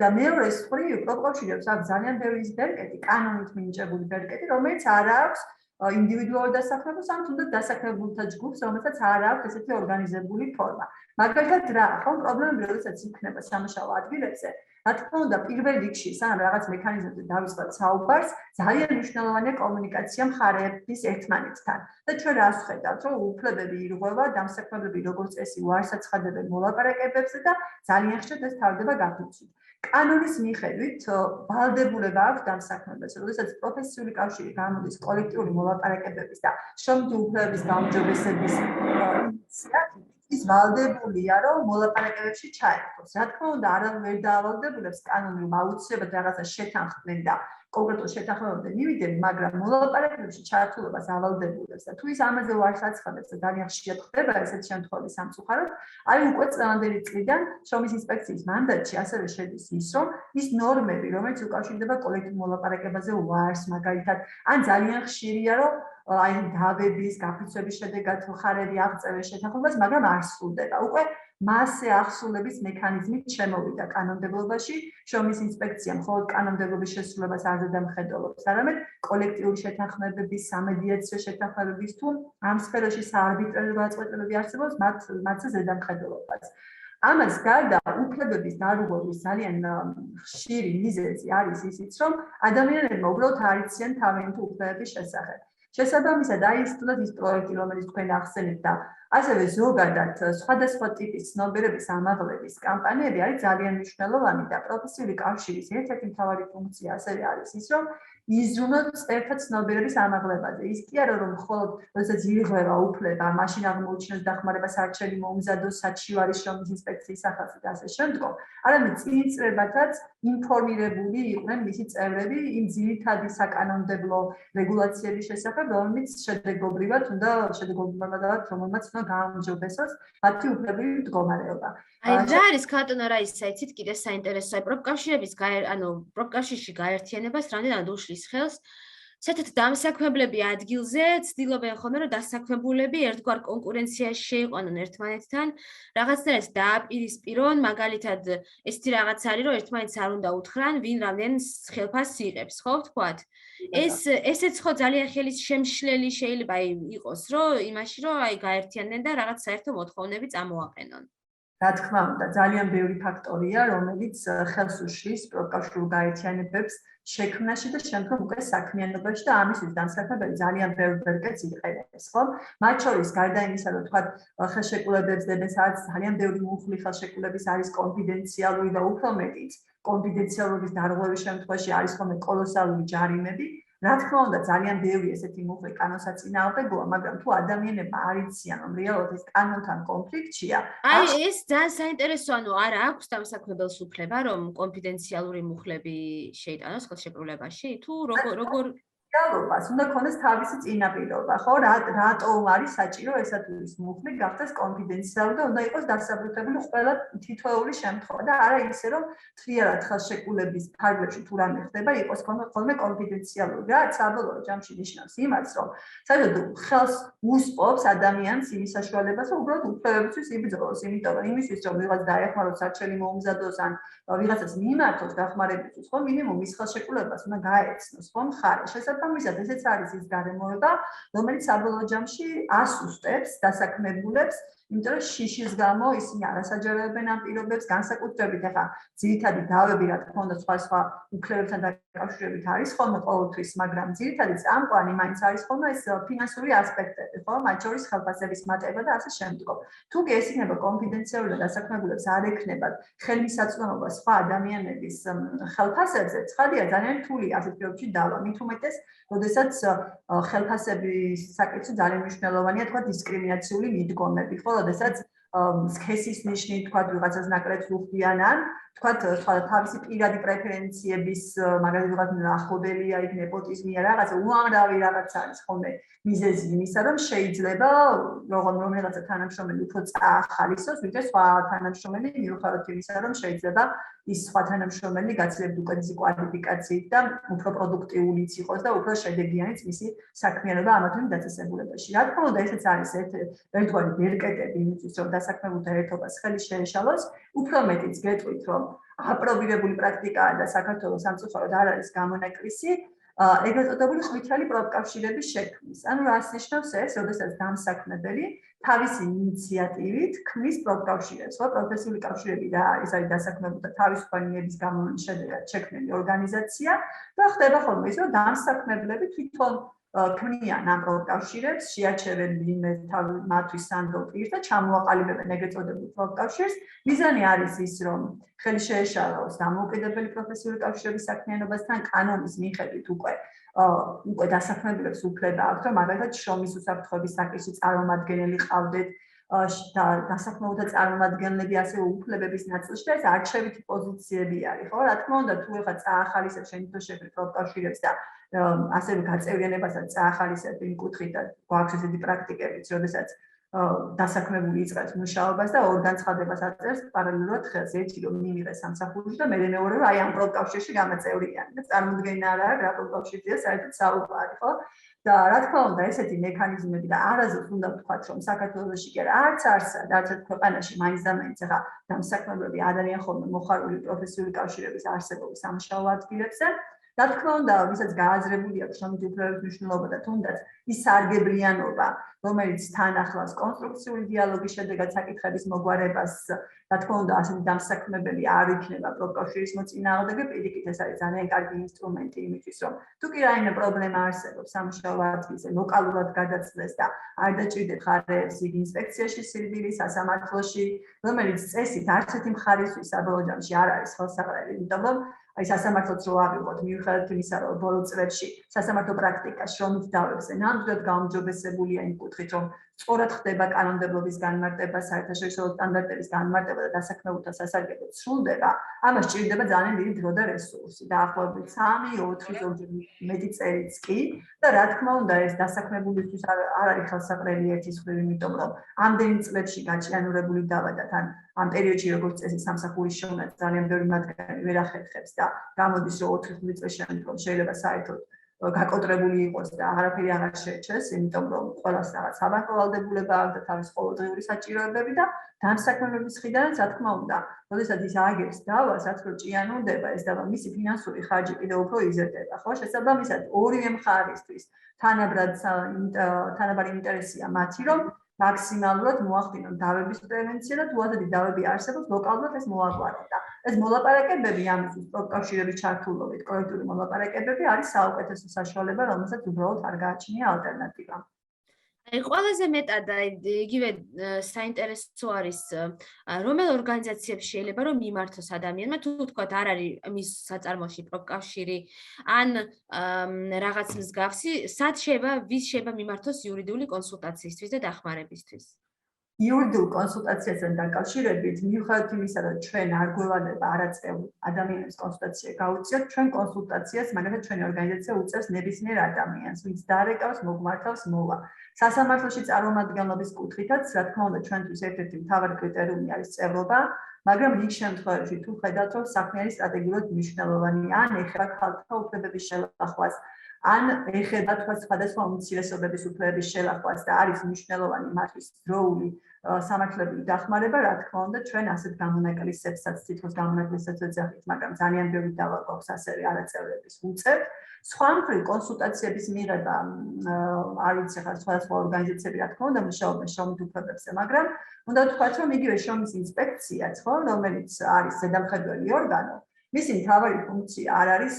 და მეორე მხრივ პროპკავშირებს აქვს ძალიან ბევრი ბერკეტი, კანონით მინიჭებული ბერკეტი, რომელიც არ აქვს ინდივიდუალურ დასაქმებულს ან თუნდაც დასაქმებულთა ჯგუფს, რომელსაც არ აქვს ესეთი ორგანიზებული ფორმა. მაგალითად რა, ხომ პრობლემები როდესაც იქნება სამუშაო ადგილებზე, რა თქმა უნდა, პირველ რიგში, სანამ რაღაც მექანიზმებზე დავიწყებთ საუბარს, ძალიან მნიშვნელოვანია კომუნიკაცია მხარეების ერთმანეთთან. და ჩვენ რას ვხედავთ, რომ უფლებები ირღვევა, დამსაქმებლები როგორც წესი უარს აცხადებენ მოლაპარაკებებზე და ძალიან ხშირად ეს თავდება გაფიცვით. კანონის მიხედვით ვალდებულება აქვს დამსაქმებელს, როდესაც პროფესიული კავშირი გამოდის კოლექტიური მოლაპარაკებების და შრომითი უფლებების გაუმჯობესების ის ვალდებულია, რომ მოლაპარაკებებში ჩაერთოს. რა თქმა უნდა, არავინ ვერ დაავალდებულებს კანონი, რომ აუცილებლად რაღაცა შეთანხმდნენ და კონკრეტულ შეთანხმებამდე მივიდნენ, მაგრამ მოლაპარაკებებში ჩართულობას ავალდებულებს და თუ ის ამაზე უარს აცხადებს და ძალიან ხშირად ხდება ესეთი შემთხვევები სამწუხაროდ, აი უკვე წლევანდელი წლიდან შრომის ინსპექციის მანდატში ასევე შედის ის, რომ ის ნორმები, რომელიც უკავშირდება კოლექტიურ მოლაპარაკებაზე უარს, მაგალითად, ან ძალიან ხშირია, რომ აი დავების, გაფიცვების შედეგად მხარეები აღწევენ შეთანხმებას, მაგრამ არ სრულდება. უკვე მასზე აღსრულების მექანიზმით შემოვიდა კანონმდებლობაში, შრომის ინსპექცია მხოლოდ კანონმდებლობის შესრულებას არ ზედამხედველობს, არამედ კოლექტიური შეთანხმებების, სამედიაციო შეთანხმებების თუ ამ სფეროში საარბიტრაჟო გადაწყვეტილებები არსებობს, მათზე ზედამხედველობას. ამას გარდა უფლებების დარღვევის ძალიან ხშირი მიზეზი არის ისიც, რომ ადამიანებმა უბრალოდ არ იციან თავიანთი უფლებების შესახებ. შესაბამისად, აი ის თუნდაც ის პროექტი, რომელიც თქვენ ახსენებთ და ასევე ზოგადად სხვადასხვა ტიპის ცნობიერების ამაღლების კამპანიები არის ძალიან მნიშვნელოვანი და პროფესიული კავშირის ერთ-ერთი მთავარი ფუნქცია ასევე არის ის, რომ იზრუნოს ერთად ცნობიერების ამაღლებაზე. ის კი არა, რომ მხოლოდ როდესაც ირღვევა უფლება, მაშინ აღმოუჩინოს დახმარებას არჩევი მომზადოს საჩივარი შრომის ინსპექციის სახელით და ასე შემდგომ, არამედ წინწრებათაც ინფორმირებული იყვნენ მისი წევრები იმ ძირითადი საკანონმდებლო რეგულაციების შესახებ, რომელიც შედეგობრივად უნდა რომელმაც უნდა გააუმჯობესოს მათი უფლებრივი მდგომარეობა. აი რა არის ქალბატონო რაისა, იცით კიდე საინტერესოა პროპკავშირში გაერთიანებას რამდენად უშლის ხელს. საერთოდ დამსაქმებლები ადგილზე ცდილობენ ხოლმე რომ დასაქმებულები ერთგვარ კონკურენციაში შეიყვანონ ერთმანეთთან, რაღაცნაირად დააპირისპირონ, მაგალითად ესეთი რაღაც არის რომ ერთმანეთს არ უნდა უთხრან, ვინ რამდენ ხელფასს იღებს, ხო ვთქვათ? ესეც ხო ძალიან ხელის შემშლელი შეიძლება იყოს, რომ იმაში რომ აი გაერთიანდნენ და რაღაც საერთო მოთხოვნები წამოაყენონ. რა თქმა უნდა, ძალიან ბევრი ფაქტორია, რომელიც ხელს უშლის პროპკავშირულ გაერთიანებებს შექმნაში და შემდგომ უკვე საქმიანობაში და ამისთვის დამსაქმებელი ძალიან ბევრ ბერკეტს იყენებს, ხო? მათ შორის გარდა იმისა, რომ თქვათ ხელშეკრულებებს დებენ, სადაც ძალიან ბევრი მუხლი ხელშეკრულების არის კონფიდენციალური და უფრო მეტიც კონფიდენციალობის დარღვევის შემთხვევაში არის ხოლმე კოლოსალური ჯარიმები. რა თქმა უნდა, ძალიან ბევრი ესეთი მუხლი კანონსაწინააღმდეგოა, მაგრამ თუ ადამიანებმა არ იციან, რომ რეალურად ეს კანონთან კონფლიქტშია, აი ეს ძალიან საინტერესოა, ანუ არა აქვს დამსაქმებელს უფლება, რომ კონფიდენციალური მუხლები შეიტანოს ხელშეკრულებაში, თუ როგორ რეალობას უნდა ქონდეს თავისი წინაპირობა, ხო? რატომ არის საჭირო ესა თუ ის მუხლი გახდეს კონფიდენციალური და უნდა იყოს დასაბუთებული ყველა თითოეული შემთხვევა და არა ისე, რომ თლიანად ხელშეკრულების ფარგლებში თუ რამე ხდება, იყოს ხოლმე კონფიდენციალური. რაც საბოლოო ჯამში ნიშნავს იმას, რომ საერთოდ ხელს უსპობს ადამიანს იმის საშუალებას, რომ უბრალოდ უფლებებისთვის იბრძოლოს, იმიტომ რომ იმისთვის, რომ ვიღაც დაეხმაროს არჩევი მომზადოს ან ვიღაცას მიმართოს დახმარებისთვის, ხო, მინიმუმ ის ხელშეკრულებას უნდა გაეცნოს, ხო, მხარე. შესაბამისად, ესეც არის ის გარემოება, რომელიც საბოლოო ჯამში ასუსტებს დასაქმებულებს, იმიტომ რომ შიშის გამო ისინი არასაჯაროებენ ამ პირობებს, განსაკუთრებით ახლა ძირითადი დავები, რა თქმა უნდა, სხვა უფლებებთან დაკავშირებით არის ხოლმე ყოველთვის, მაგრამ ძირითადი წამყვანი მაინც არის ხოლმე ეს ფინანსური ასპექტები, ხო, მათ შორის ხელფასების მატება და ასე შემდგომ. თუ კი ეს იქნება კონფიდენციალური და დასაქმებულებს არ ექნებათ ხელმისაწვდომობა სხვა ადამიანების ხელფასებზე, ცხადია ძალიან რთულია ასეთ პირობებში დავა. მით უმეტეს, როდესაც ხელფასების საკითხი ძალიან მნიშვნელოვანია, თქვა დისკრიმინაციული მიდგომები, ხო, როდესაც სქესის ნიშნით, თქვა ვიღაცას ნაკლებს უხდიანან, თქვა თავისი პირადი პრეფერენციების მაგალითად ნახოდელია იქ ნეპოტიზმია რაღაცა უამრავი რაღაც არის ხოლმე მიზეზი იმისა, რომ შეიძლება რომელიღაცა თანამშრომელი უფრო წაახალისოს, ვიდრე სხვა თანამშრომელი მიუხედავად იმისა, რომ შეიძლება ის სხვა თანამშრომელი გაცილებით უკეთესი კვალიფიკაციით და უფრო პროდუქტიულიც იყოს და უფრო შედეგიანიც მისი საქმიანობა ამა თუ იმ დაწესებულებაში. რა თქმა უნდა, ესეც არის ერთგვარი ბერკეტები იმისთვის, რომ დასაქმებულთა ერთობას ხელი შეეშალოს, უფრო მეტიც გეტყვით, რომ აპრობირებული პრაქტიკაა და საქართველოს სამწუხაროდ არ არის გამონაკლისი ეგრეთ წოდებული ყვითელი პროფკავშირების შექმნის. ანუ რას ნიშნავს ეს, როდესაც დამსაქმებელი თავისი ინიციატივით ქმნის პროფკავშირებს, ხო, პროფესიული კავშირები და ეს არის დასაქმებულთა თავისუფალი ნიების გამომწვევ შედეგად შექმნილი ორგანიზაცია და ხდება ხოლმე ის, რომ დამსაქმებლები თვითონ ქმნიან ამ პროფკავშირებს, შეაჩერენ ვინმე მათთვის სანდო პირს და ჩამოაყალიბებენ ეგრეთ წოდებულ პროფკავშირს. მიზანი არის ის, რომ ხელი შეეშალოს დამოუკიდებელი პროფესიული კავშირების საქმიანობასთან კანონის მიხედვით უკვე დასაქმებულებს უფლება აქვთ, რომ მაგალითად შრომის უსაფრთხოების საკითხში წარმომადგენელი ყავდეთ და დასაქმებულთა წარმომადგენლები ასევე უფლებების ნაწილში და ეს არჩევითი პოზიციები არის, ხო? რა თქმა უნდა, თუ ეხლა წაახალისებ შემთხვევაში პროფკავშირებს და ასევე გაწევრიანებასაც წაახალისებ იმ კუთხით და გვაქვს ესეთი პრაქტიკებიც, როდესაც დასაქმებული იწყებს მუშაობას და ორ განცხადებას აწერს პარალელურად ხელს, ერთი რომ მიიღეს სამსახურში და მეორე რომ აი ამ პროფკავშირში გამაწევრიანე და წარმოუდგენია რა პროფკავშირია საერთოდ საუბარი, ხო? და რა თქმა უნდა, ესეთი მექანიზმები და არასდროს უნდა ვთქვათ, რომ საქართველოში კი არა, არც ერთ ქვეყანაში მაინც და მაინც ახლა დამსაქმებლები არიან ხოლმე მოხარული პროფესიული კავშირების არსებობის სამუშაო ადგილებზე. რა თქმა უნდა, ვისაც გააზრებული აქვს შრომითი უფლებების მნიშვნელობა და თუნდაც ის სარგებლიანობა, რომელიც თან ახლავს კონსტრუქციული დიალოგის შედეგად საკითხების მოგვარებას, რა თქმა უნდა, ასეთი დამსაქმებელი არ იქნება პროფკავშირის მოწინააღმდეგე, პირიქით ეს არის ძალიან კარგი ინსტრუმენტი იმისთვის, რომ თუ კი რაიმე პრობლემა არსებობს სამუშაო ადგილზე, ლოკალურად გადაწყვეტს და არ დაჭირდეთ მხარეებს იქ ინსპექციაში, სირბილის სასამართლოში, რომელიც წესით არც ერთი მხარისთვის საბოლოო ჯამში არ არის ხელსაყრელი, იმიტომ რომ აი სასამართლოც რო ავიღოთ, მიუხედავად იმისა, რომ ბოლო წლებში სასამართლო პრაქტიკა შრომით დავებზე ნამდვილად გაუმჯობესებულია იმ კუთხით, რომ სწორად ხდება კანონმდებლობის განმარტება, საერთაშორისო სტანდარტების განმარტება და დასაქმებულთა სასარგებლოდ სრულდება, ამას სჭირდება ძალიან დიდი დრო და რესურსი. დაახლოებით 3-4 ზოგჯერ მეტი წერიც კი და რა თქმა უნდა, ეს დასაქმებულისთვის არ არის ხელსაყრელი ერთის მხრივ, იმიტომ რომ ამდენი წლებში გაჭიანურებული დავა და თან ამ პერიოდში როგორც წესი სამსახურის შრომა ძალიან ბევრი მათგანი ვერ ახერხებს და გამოდის რომ 4 წლის შემდგომ შეიძლება საერთოდ გაკოტრებული იყოს და არაფერი აღარ შეეჩეს, იმიტომ რომ ყველას რაღაც საბანკროტებულება აქვს და თავის ყოველდღიური საჭიროებები და დამსაქმებლების მხრიდანაც რა თქმა უნდა, როდესაც ის ააგებს დავას, რაც რო ჭიანურდება ეს დავა, მისი ფინანსური ხარჯი კიდევ უფრო იზრდება, ხო? შესაბამისად, ორივე მხარისთვის თანაბარი ინტერესია მათი, რომ მაქსიმალურად მოახდინონ დავების პრევენცია და თუ ასეთი დავები არსებობს, ლოკალურად ეს მოაგვაროს და ეს მოლაპარაკებები ამისთვის პროფკავშირების ჩართულობით, კოლექტიური მოლაპარაკებები არის საუკეთესო საშუალება, რომელსაც უბრალოდ არ გააჩნია ალტერნატივა. აი ყველაზე მეტად იგივე საინტერესო არის რომელ ორგანიზაციებს შეიძლება რომ მიმართოს ადამიანმა თუ თქვათ არ არის მის საწარმოში პროფკავშირი ან რაღაც მსგავსი სად შეიძლება ვის შეიძლება მიმართოს იურიდიული კონსულტაციისთვის და დახმარებისთვის იურიდიულ კონსულტაციასთან დაკავშირებით მიუხედავად იმისა რომ ჩვენ არ გვევალება არაწეული ადამიანების კონსულტაცია გავუწიოთ ჩვენ კონსულტაციას მაგალითად ჩვენი ორგანიზაცია უწევს ნებისმიერ ადამიანს ვინც დარეკავს მოგმართავს მოვა სასამართლოში წარმომადგენლობის კუთხითაც რა თქმა უნდა ჩვენთვის ერთ-ერთი მთავარი კრიტერიუმი არის წევრობა მაგრამ რიგ შემთხვევებში თუ ხედავთ რომ საქმე არის სტრატეგიულად მნიშვნელოვანი ან ეხება ქალთა უფლებების შელახვას ან ეხება თქვა სხვადასხვა უმცირესობების უფლებების შელახვას და არის მნიშვნელოვანი მათთვის დროული სამართლებრივი დახმარება, რა თქმა უნდა, ჩვენ ასეთ გამონაკლისებსაც თითქოს გამონაკლისებსაც ვეძახით, მაგრამ ძალიან ბევრი დავა გვაქვს ასევე არაწევრების უწევთ. სხვა მხრივ კონსულტაციების მიღება არ ვიცი ხარ სხვადასხვა ორგანიზაციები რა თქმა უნდა მუშაობენ შრომით უფლებებზე, მაგრამ უნდა ვთქვათ, რომ იგივე შრომის ინსპექციაც, ხო, რომელიც არის ზედამხედველი ორგანო მისი მთავარი ფუნქცია არ არის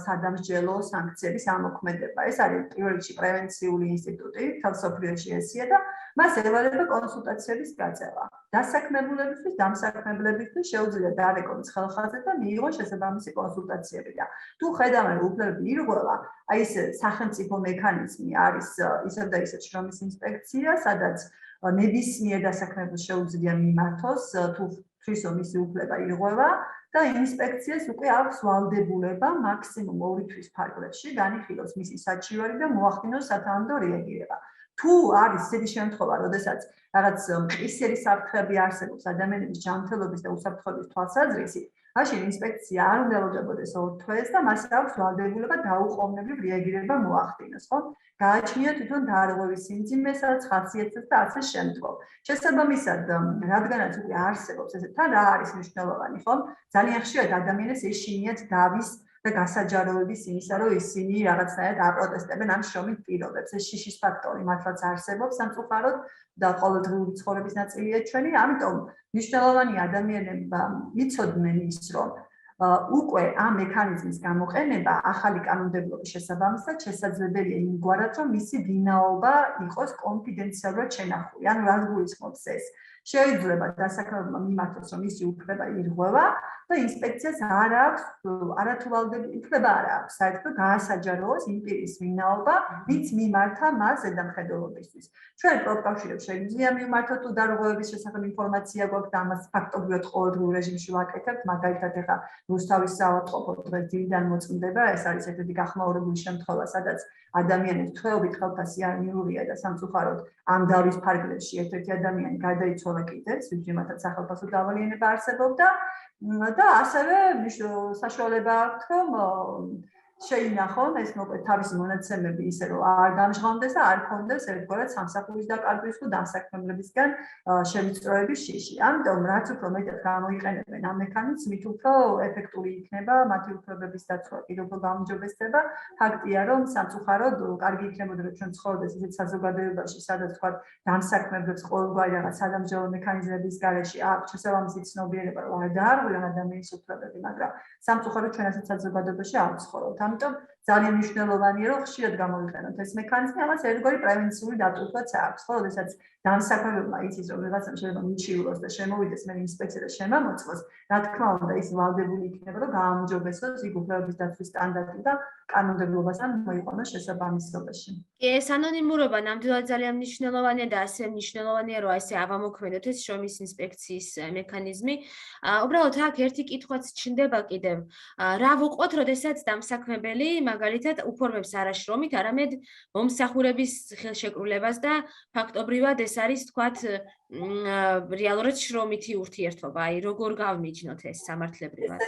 სადამსჯელო სანქციების ამოქმედება. ეს არის პირველ რიგში პრევენციული ინსტიტუტი, თელსოფლიოში ესია და მას ევალება კონსულტაციების გაწევა. დასაქმებულებისთვის, დამსაქმებლებისთვის შეუძლია დაარეკონოს ხელხაზე და მიიღონ შესაბამისი კონსულტაციები და თუ ხედავენ უფლებები ირღვევა, აი ეს სახელმწიფო მექანიზმი არის ისევ და ისევ შრომის ინსპექცია, სადაც ნებისმიერ დასაქმებულს შეუძლია მიმართოს თუ თვის მისი უფლება ირღვევა და ინსპექციას უკვე აქვს ვალდებულება მაქსიმუმ 2 თვის ფარგლებში განიხილოს მისი საჩივარი და მოახდინოს სათანადო რეაგირება. თუ არის ისეთი შემთხვევა, როდესაც რაღაც მყისერი საფრთხეები არსებობს ადამიანების ჯანმრთელობის და უსაფრთხოების თვალსაზრისით, მაშინ ინსპექცია არ უნდა ელოდებოდეს 2 თვეს და მას აქვს ვალდებულება დაუყოვნებლივ რეაგირება მოახდინოს, ხო? გააჩნია თვითონ დარღვევის სიმძიმესაც, ხასიათსაც და ასე შემდგომ. შესაბამისად, რადგანაც უკვე არსებობს ესე, თან რა არის მნიშვნელოვანი, ხო? ძალიან ხშირად ადამიანებს ეშინიათ დავის და გასაჯაროების იმისა, რომ ისინი რაღაცნაირად აპროტესტებენ ამ შრომით პირობებს. ეს შიშის ფაქტორი მართლაც არსებობს სამწუხაროდ და ყოველდღიური ცხოვრების ნაწილია ჩვენი, ამიტომ მნიშვნელოვანი ადამიანებმა იცოდნენ ის, რომ უკვე ამ მექანიზმის გამოყენება ახალი კანონმდებლობის შესაბამისად შესაძლებელია იმგვარად, რომ მისი ვინაობა იყოს კონფიდენციალურად შენახული. ანუ რა გულისხმობს ეს? შეიძლება დასაქმებულმა მიმართოს, რომ მისი უფლება ირღვევა და ინსპექციას არ აქვს არათუ ვალდებული უფლება არ აქვს საერთოდ გაასაჯაროოს იმ პირის ვინაობა, ვინც მიმართა მას ზედამხედველობისთვის. ჩვენ პროფკავშირებს შეგვიძლია მიმართოთ თუ დარღვევების შესახებ ინფორმაცია გვაქვს და ამას ფაქტობრივად ყოველდღიურ რეჟიმში ვაკეთებთ, მაგალითად ეხა რუსთავის საავადმყოფო დღეს დილიდან მოწმდება, ეს არის ერთ-ერთი გახმაურებული შემთხვევა, სადაც ადამიანებს თვეობით ხელფასიანურია და სამწუხაროდ ამ დავის ფარგლებში ერთ-ერთი ადამიანი გარდაიცვალა კიდეც, ვიძიმათაც სახელმწიფო დავალიანება არსებობდა და ასევე საშუალება აქვს, რომ შეინახონ ეს მოკლედ თავისი მონაცემები ისე რომ არ დამჟღავნდეს და არ ქონდეს ერთგვარად სამსახურის დაკარგვის თუ დასაქმებლებისგან შევიწროების შიში. ამიტომ რაც უფრო მეტად გამოიყენებენ ამ მექანიზმს, მით უფრო ეფექტური იქნება მათი უფლებების დაცვა, კიდევ უფრო გაუმჯობესდება. ფაქტია, რომ სამწუხაროდ კარგი იქნებოდა რომ ჩვენ ცხოვრობდეს ისეთ საზოგადოებაში, სადაც თქვა დამსაქმებლებს ყოველგვარი რაღაც სადამსჯელო მექანიზმების გარეშე აქვს შესაბამისი ცნობიერება, რომ არ დაარღვევენ ადამიანის უფლებები, მაგრამ სამწუხაროდ ჩვენ ასეთ საზოგადოებაში არ ვცხოვრობთ. ამიტომ ძალიან მნიშვნელოვანია, რომ ხშირად გამოიყენოთ ეს მექანიზმი, ამას ერთგვარი პრევენციული დატვირთვაც აქვს, ხო, როდესაც დამსაქმებელმა იცის, რომ რაღაცა შეიძლება მიჩივლოს და შემოვიდეს მე ინსპექცია და შემამოწმოს, რა თქმა უნდა, ის ვალდებული იქნება, რომ გაამჯობესოს იქ უფლებების დაცვის სტანდარტი და კანონმდებლობასთან მოიყვანოს შესაბამისობაში. კი, ეს ანონიმურობა ნამდვილად ძალიან მნიშვნელოვანია და ასევე მნიშვნელოვანია, რომ ესე ავამოქმედოთ ეს შრომის ინსპექციის მექანიზმი. უბრალოდ აქ ერთი კითხვაც ჩნდება კიდევ. რა ვუყოთ, როდესაც დამსაქმებელი მაგალითად უფორმებს არა შრომით, არამედ მომსახურების ხელშეკრულებას და ფაქტობრივად ეს არის თქვათ რეალურად შრომითი ურთიერთობა. აი, როგორ გავმიჯნოთ ეს სამართლებრივად?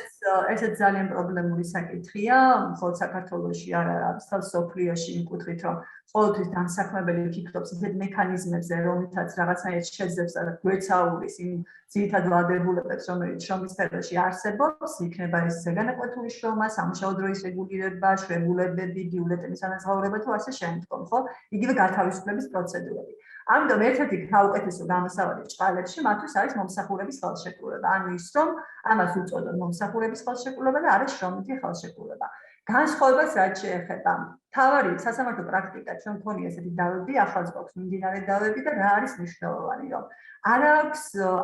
ესეც ძალიან პრობლემური საკითხია, მხოლოდ საქართველოში არ არის, თელ სოფლიოში იმ კუთხით, რომ ყოველთვის დამსაქმებელი ფიქრობს ისეთ მექანიზმებზე, რომლითაც რაღაცნაირად შეძლებს და გვეცაურის იმ ძირითად ვალდებულებებს, რომელიც შრომის სფეროში არსებობს, იქნება ეს ზეგანაკვეთური შრომა, სამუშაო დროის რეგულირება, შრებულებები, ბიულეტენის ანაზღაურება თუ ასე შემდგომ, ხო? იგივე გათავისუფლების პროცედურები. ამიტომ ერთ-ერთი საუკეთესო გამოსავალი ჭყალებში მათთვის არის მომსახურების ხელშეკრულება. ანუ ის, რომ ამას უწოდოთ მომსახურების ხელშეკრულება და არა შრომითი ხელშეკრულება. განსხვავებას რაც შეეხება მთავარი სასამართლო პრაქტიკა ჩვენ მქონია ესეთი დავები, ახლაც გვაქვს მიმდინარე დავები და რა არის მნიშვნელოვანი, რომ არ აქვს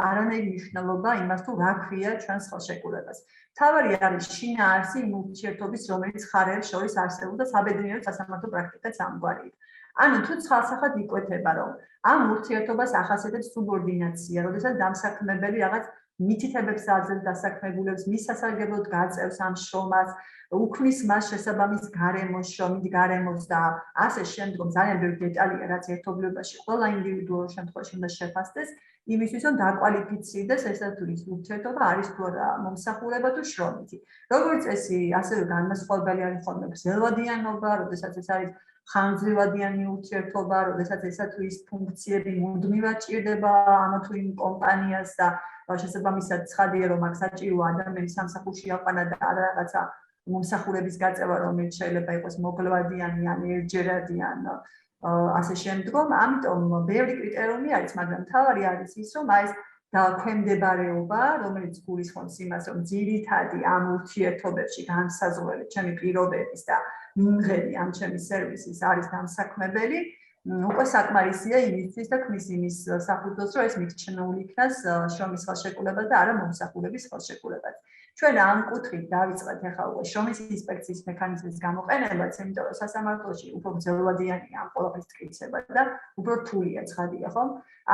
არანაირი მნიშვნელობა იმას თუ რა ქვია ჩვენს ხელშეკრულებას. მთავარი არის შინაარსი იმ ურთიერთობის, რომელიც ხარებს შორის არსებობს და საბედნიეროდ სასამართლო პრაქტიკაც ამგვარია. ანუ თუ ცალსახად იკვეთება, რომ ამ ურთიერთობას ახასიათებს სუბორდინაცია, როდესაც დამსაქმებელი რაღაც მითითებებს აძლევს დასაქმებულებს, მის სასარგებლოდ გაწევს ამ შრომას, უქმნის მას შესაბამის გარემოს, შრომით გარემოს და ასე შემდგომ ძალიან ბევრი დეტალია, რაც ერთობლიობაში ყველა ინდივიდუალურ შემთხვევაში უნდა შეფასდეს, იმისთვის რომ დაკვალიფიცირდეს ესა თუ ის ურთიერთობა არის თუ არა მომსახურება თუ შრომითი. როგორც წესი, ასევე განმასხვავებელი არის ხოლმე გრძელვადიანობა, როდესაც ეს არის ხანგრძლივადიანი ურთიერთობა, როდესაც ესა თუ ის ფუნქციები მუდმივად ჭირდება ამა თუ იმ კომპანიას და შესაბამისად ცხადია, რომ აქ საჭიროა ადამიანის სამსახურში აყვანა და არა რაღაცა მომსახურების გაწევა, რომელიც შეიძლება იყოს მოკლევადიანი ან ერთჯერადი ან ასე შემდგომ. ამიტომ ბევრი კრიტერიუმი არის, მაგრამ მთავარი არის ის, რომ აი ეს და ქვემდებარეობა, რომელიც გულისხმობს იმას, რომ ძირითადი ამ ურთიერთობებში განსაზღვრელი ჩემი პირობების და მიმღები ამ ჩემი სერვისის არის დამსაქმებელი, უკვე საკმარისია იმისთვის და ქმნის იმის საფუძველს, რომ ეს მიჩნეული იქნას შრომის ხელშეკრულებას და არა მომსახურების ხელშეკრულებას. ჩვენ ამ კუთხით დავიწყეთ ახლა უკვე შრომის ინსპექციის მექანიზმის გამოყენებაც, იმიტომ რომ სასამართლოში უფრო გრძელვადიანია ამ ყველაფრის ტკიცება და უფრო რთულია ცხადია, ხო?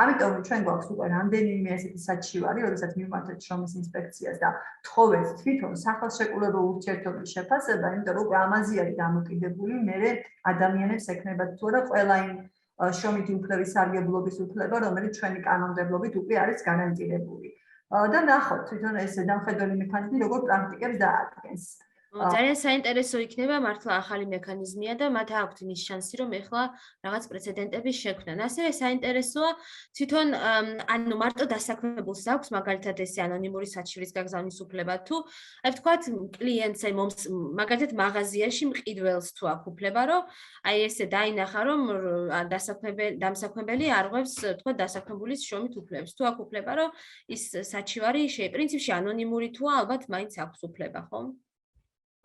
ამიტომ ჩვენ გვაქვს უკვე რამდენიმე ესეთი საჩივარი, როდესაც მივმართეთ შრომის ინსპექციას და თხოვეთ თვითონ სახელშეკრულებო ურთიერთობის შეფასება, იმიტომ რომ უკვე ამაზე არის დამოკიდებული მერე ადამიანებს ექნებათ თუ არა ყველა იმ შრომითი უფლების სარგებლობის უფლება, რომელიც ჩვენი კანონმდებლობით უკვე არის გარანტირებული. და ნახოთ თვითონ ეს ზედამხედველი მექანიზმი როგორ პრაქტიკებს დაადგენს. ძალიან საინტერესო იქნება მართლა ახალი მექანიზმია და მათ აქვთ იმის შანსი, რომ ეხლა რაღაც პრეცედენტები შექმნან. ასევე საინტერესოა თვითონ ანუ მარტო დასაქმებულს აქვს მაგალითად ესე ანონიმური საჩივრის გაგზავნის უფლება თუ აი ვთქვათ კლიენტს აი მაგალითად მაღაზიაში მყიდველს თუ აქვს უფლება, რომ აი ესე დაინახა, რომ დამსაქმებელი არღვევს ვთქვათ დასაქმებულის შრომით უფლებს. თუ აქვს უფლება, რომ ის საჩივარი პრინციპში ანონიმური თუა, ალბათ მაინც აქვს უფლება, ხო?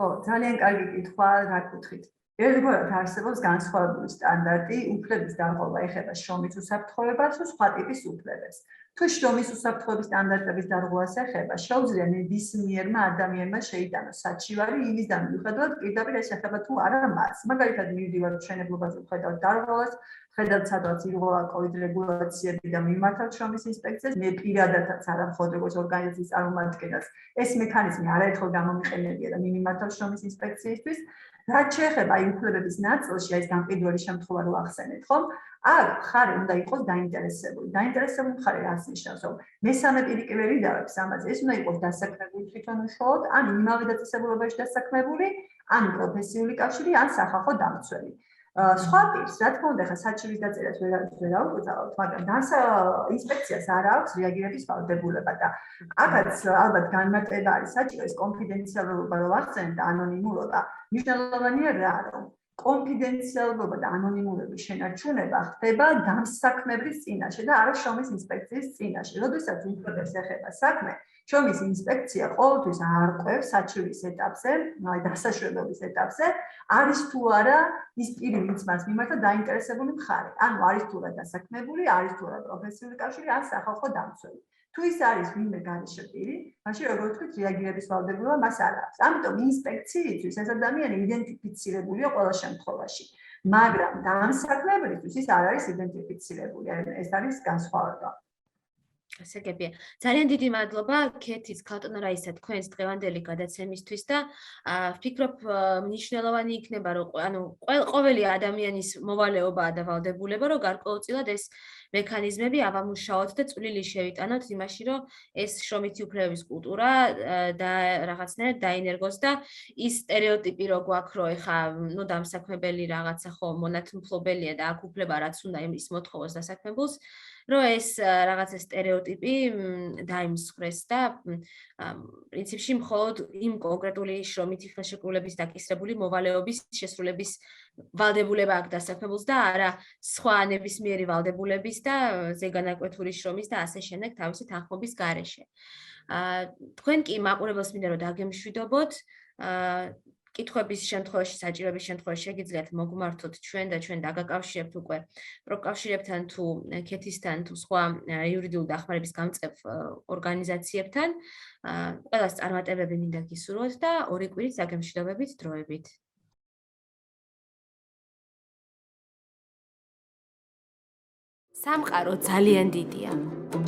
ხო, ძალიან კარგი კითხვა, რა კუთხით. ერთგვარად არსებობს განსხვავებული სტანდარტი, უფლების დარღვევა ეხება შრომის უსაფრთხოებას თუ სხვა ტიპის უფლებებს. თუ შრომის უსაფრთხოების სტანდარტების დარღვევას ეხება, შეუძლია ნებისმიერმა ადამიანმა შეიტანოს საჩივარი იმის მიუხედავად პირდაპირ ეს ეხება თუ არა მას. მაგალითად, მივდივართ მშენებლობაზე ვხედავთ დარღვევას, ვხედავთ სადღაც ირღვევა COVID რეგულაციები და მიმართავთ შრომის ინსპექციას, მე პირადადაც არა მხოლოდ როგორც ორგანიზაციის წარმომადგენელს, ეს მექანიზმი არაერთხელ გამომიყენებია და მიმართავ შრომის ინსპექციისთვის. რაც შეეხება იმ უფლებების ნაწილში, ეს გამყიდველი შემთხვევა რო ახსენეთ, ხო? აქ მხარე უნდა იყოს დაინტერესებული. დაინტერესებული მხარე რას ნიშნავს, რომ მესამე პირი კი ვერ იდავებს ამაზე, ეს უნდა იყოს დასაქმებული თვითონ უშუალოდ, ან იმავე დაწესებულებაში დასაქმებული, ან პროფესიული კავშირი, ან სახალხო დამცველი. სხვა პირს, რა თქმა უნდა, ხა საჩივრის დაწერას ვერ აუკრძალავთ, მაგრამ ინსპექციას არ აქვს რეაგირების ვალდებულება და აქაც ალბათ განმარტება არის საჭირო ეს კონფიდენციალურობა რო ახსენეთ და ანონიმურობა. მნიშვნელოვანია რა, რომ კონფიდენციალურობა და ანონიმურობის შენარჩუნება ხდება დამსაქმებლის წინაშე და არა შრომის ინსპექციის წინაშე. როდესაც უფლებებს ეხება საქმე, შრომის ინსპექცია ყოველთვის არკვევს საჩივრის ეტაპზე, დასაშვებობის ეტაპზე, არის თუ არა ის პირი, ვინც მას მიმართა დაინტერესებული მხარე. ანუ არის თუ არა დასაქმებული, არის თუ არა პროფესიული კავშირი, ან სახალხო დამცველი. თუ ის არის ვინმე გარეშე პირი, მაშინ როგორ ვთქვით, რეაგირების ვალდებულება მას არ აქვს. ამიტომ ინსპექციისთვის ეს ადამიანი იდენტიფიცირებულია ყველა შემთხვევაში, მაგრამ დამსაქმებლისთვის ის არ არის იდენტიფიცირებული. ეს არის განსხვავება. გასაგებია. ძალიან დიდი მადლობა ქეთის ქალტონა რაისა თქვენს დღევანდელი გადაცემისთვის და ვფიქრობ მნიშვნელოვანი იქნება რომ ანუ ყოველი ადამიანის მოვალეობაა და ვალდებულება რომ გარკვეულწილად ეს მექანიზმები ავამუშაოთ და წვლილი შევიტანოთ იმაში რომ ეს შრომითი უფლებების კულტურა და რაღაცნაირად დაინერგოს და ის სტერეოტიპი რო გვაქვს რომ ეხა ნუ დამსაქმებელი რაღაცა ხო მონათმფლობელია და აქ უფლება რაც უნდა ის მოთხოვოს დასაქმებულს რომ ეს რაღაცა სტერეოტიპი დაიმსხვრეს და პრინციპში მხოლოდ იმ კონკრეტული შრომითი ხელშეკრულების დაკისრებული მოვალეობის შესრულების ვალდებულება აქვს დასაქმებულს და არა სხვა ნებისმიერი ვალდებულების და ზეგანაკვეთური შრომის და ასე შემდეგ თავისი თანხმობის გარეშე. თქვენ კი მაყურებელს მინდა რომ დაგემშვიდობოთ კითხვების შემთხვევაში, საჭიროების შემთხვევაში შეგიძლიათ მოგმართოთ ჩვენ და ჩვენ დაგაკავშირებთ უკვე პროკავშირებთან თუ ქეთისთან თუ სხვა იურიდიული დახმარების გამწევ ორგანიზაციებთან. ყველას წარმატებები მინდა გისურვოთ და ორი კვირის დაგემშვიდობებით დროებით. სამყარო ძალიან დიდია.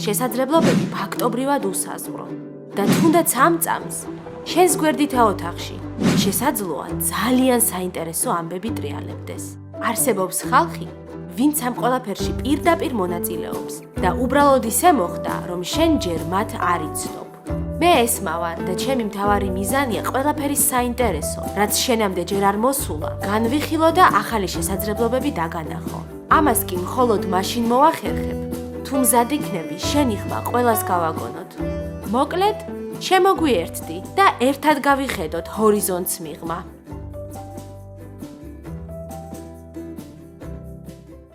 შესაძლებლობები ფაქტობრივად უსაზღვრო. და თუნდაც ამ წამს შენს გვერდითა ოთახში შესაძლოა ძალიან საინტერესო ამბები ტრიალებდეს. არსებობს ხალხი, ვინც ამ ყველაფერში პირდაპირ მონაწილეობს და უბრალოდ ისე მოხდა, რომ შენ ჯერ მათ არ იცნობ. მე ესმავარ და ჩემი მთავარი მიზანია ყველაფერი საინტერესო, რაც შენამდე ჯერ არ მოსულა, განვიხილო და ახალი შესაძლებლობები დაგანახო. ამას კი მხოლოდ მაშინ მოვახერხებ, თუ მზად იქნები შენი ხმა ყველას გავაგონოთ. მოკლედ, შემოგვიერთდი და ერთად გავიხედოთ ჰორიზონტს მიღმა.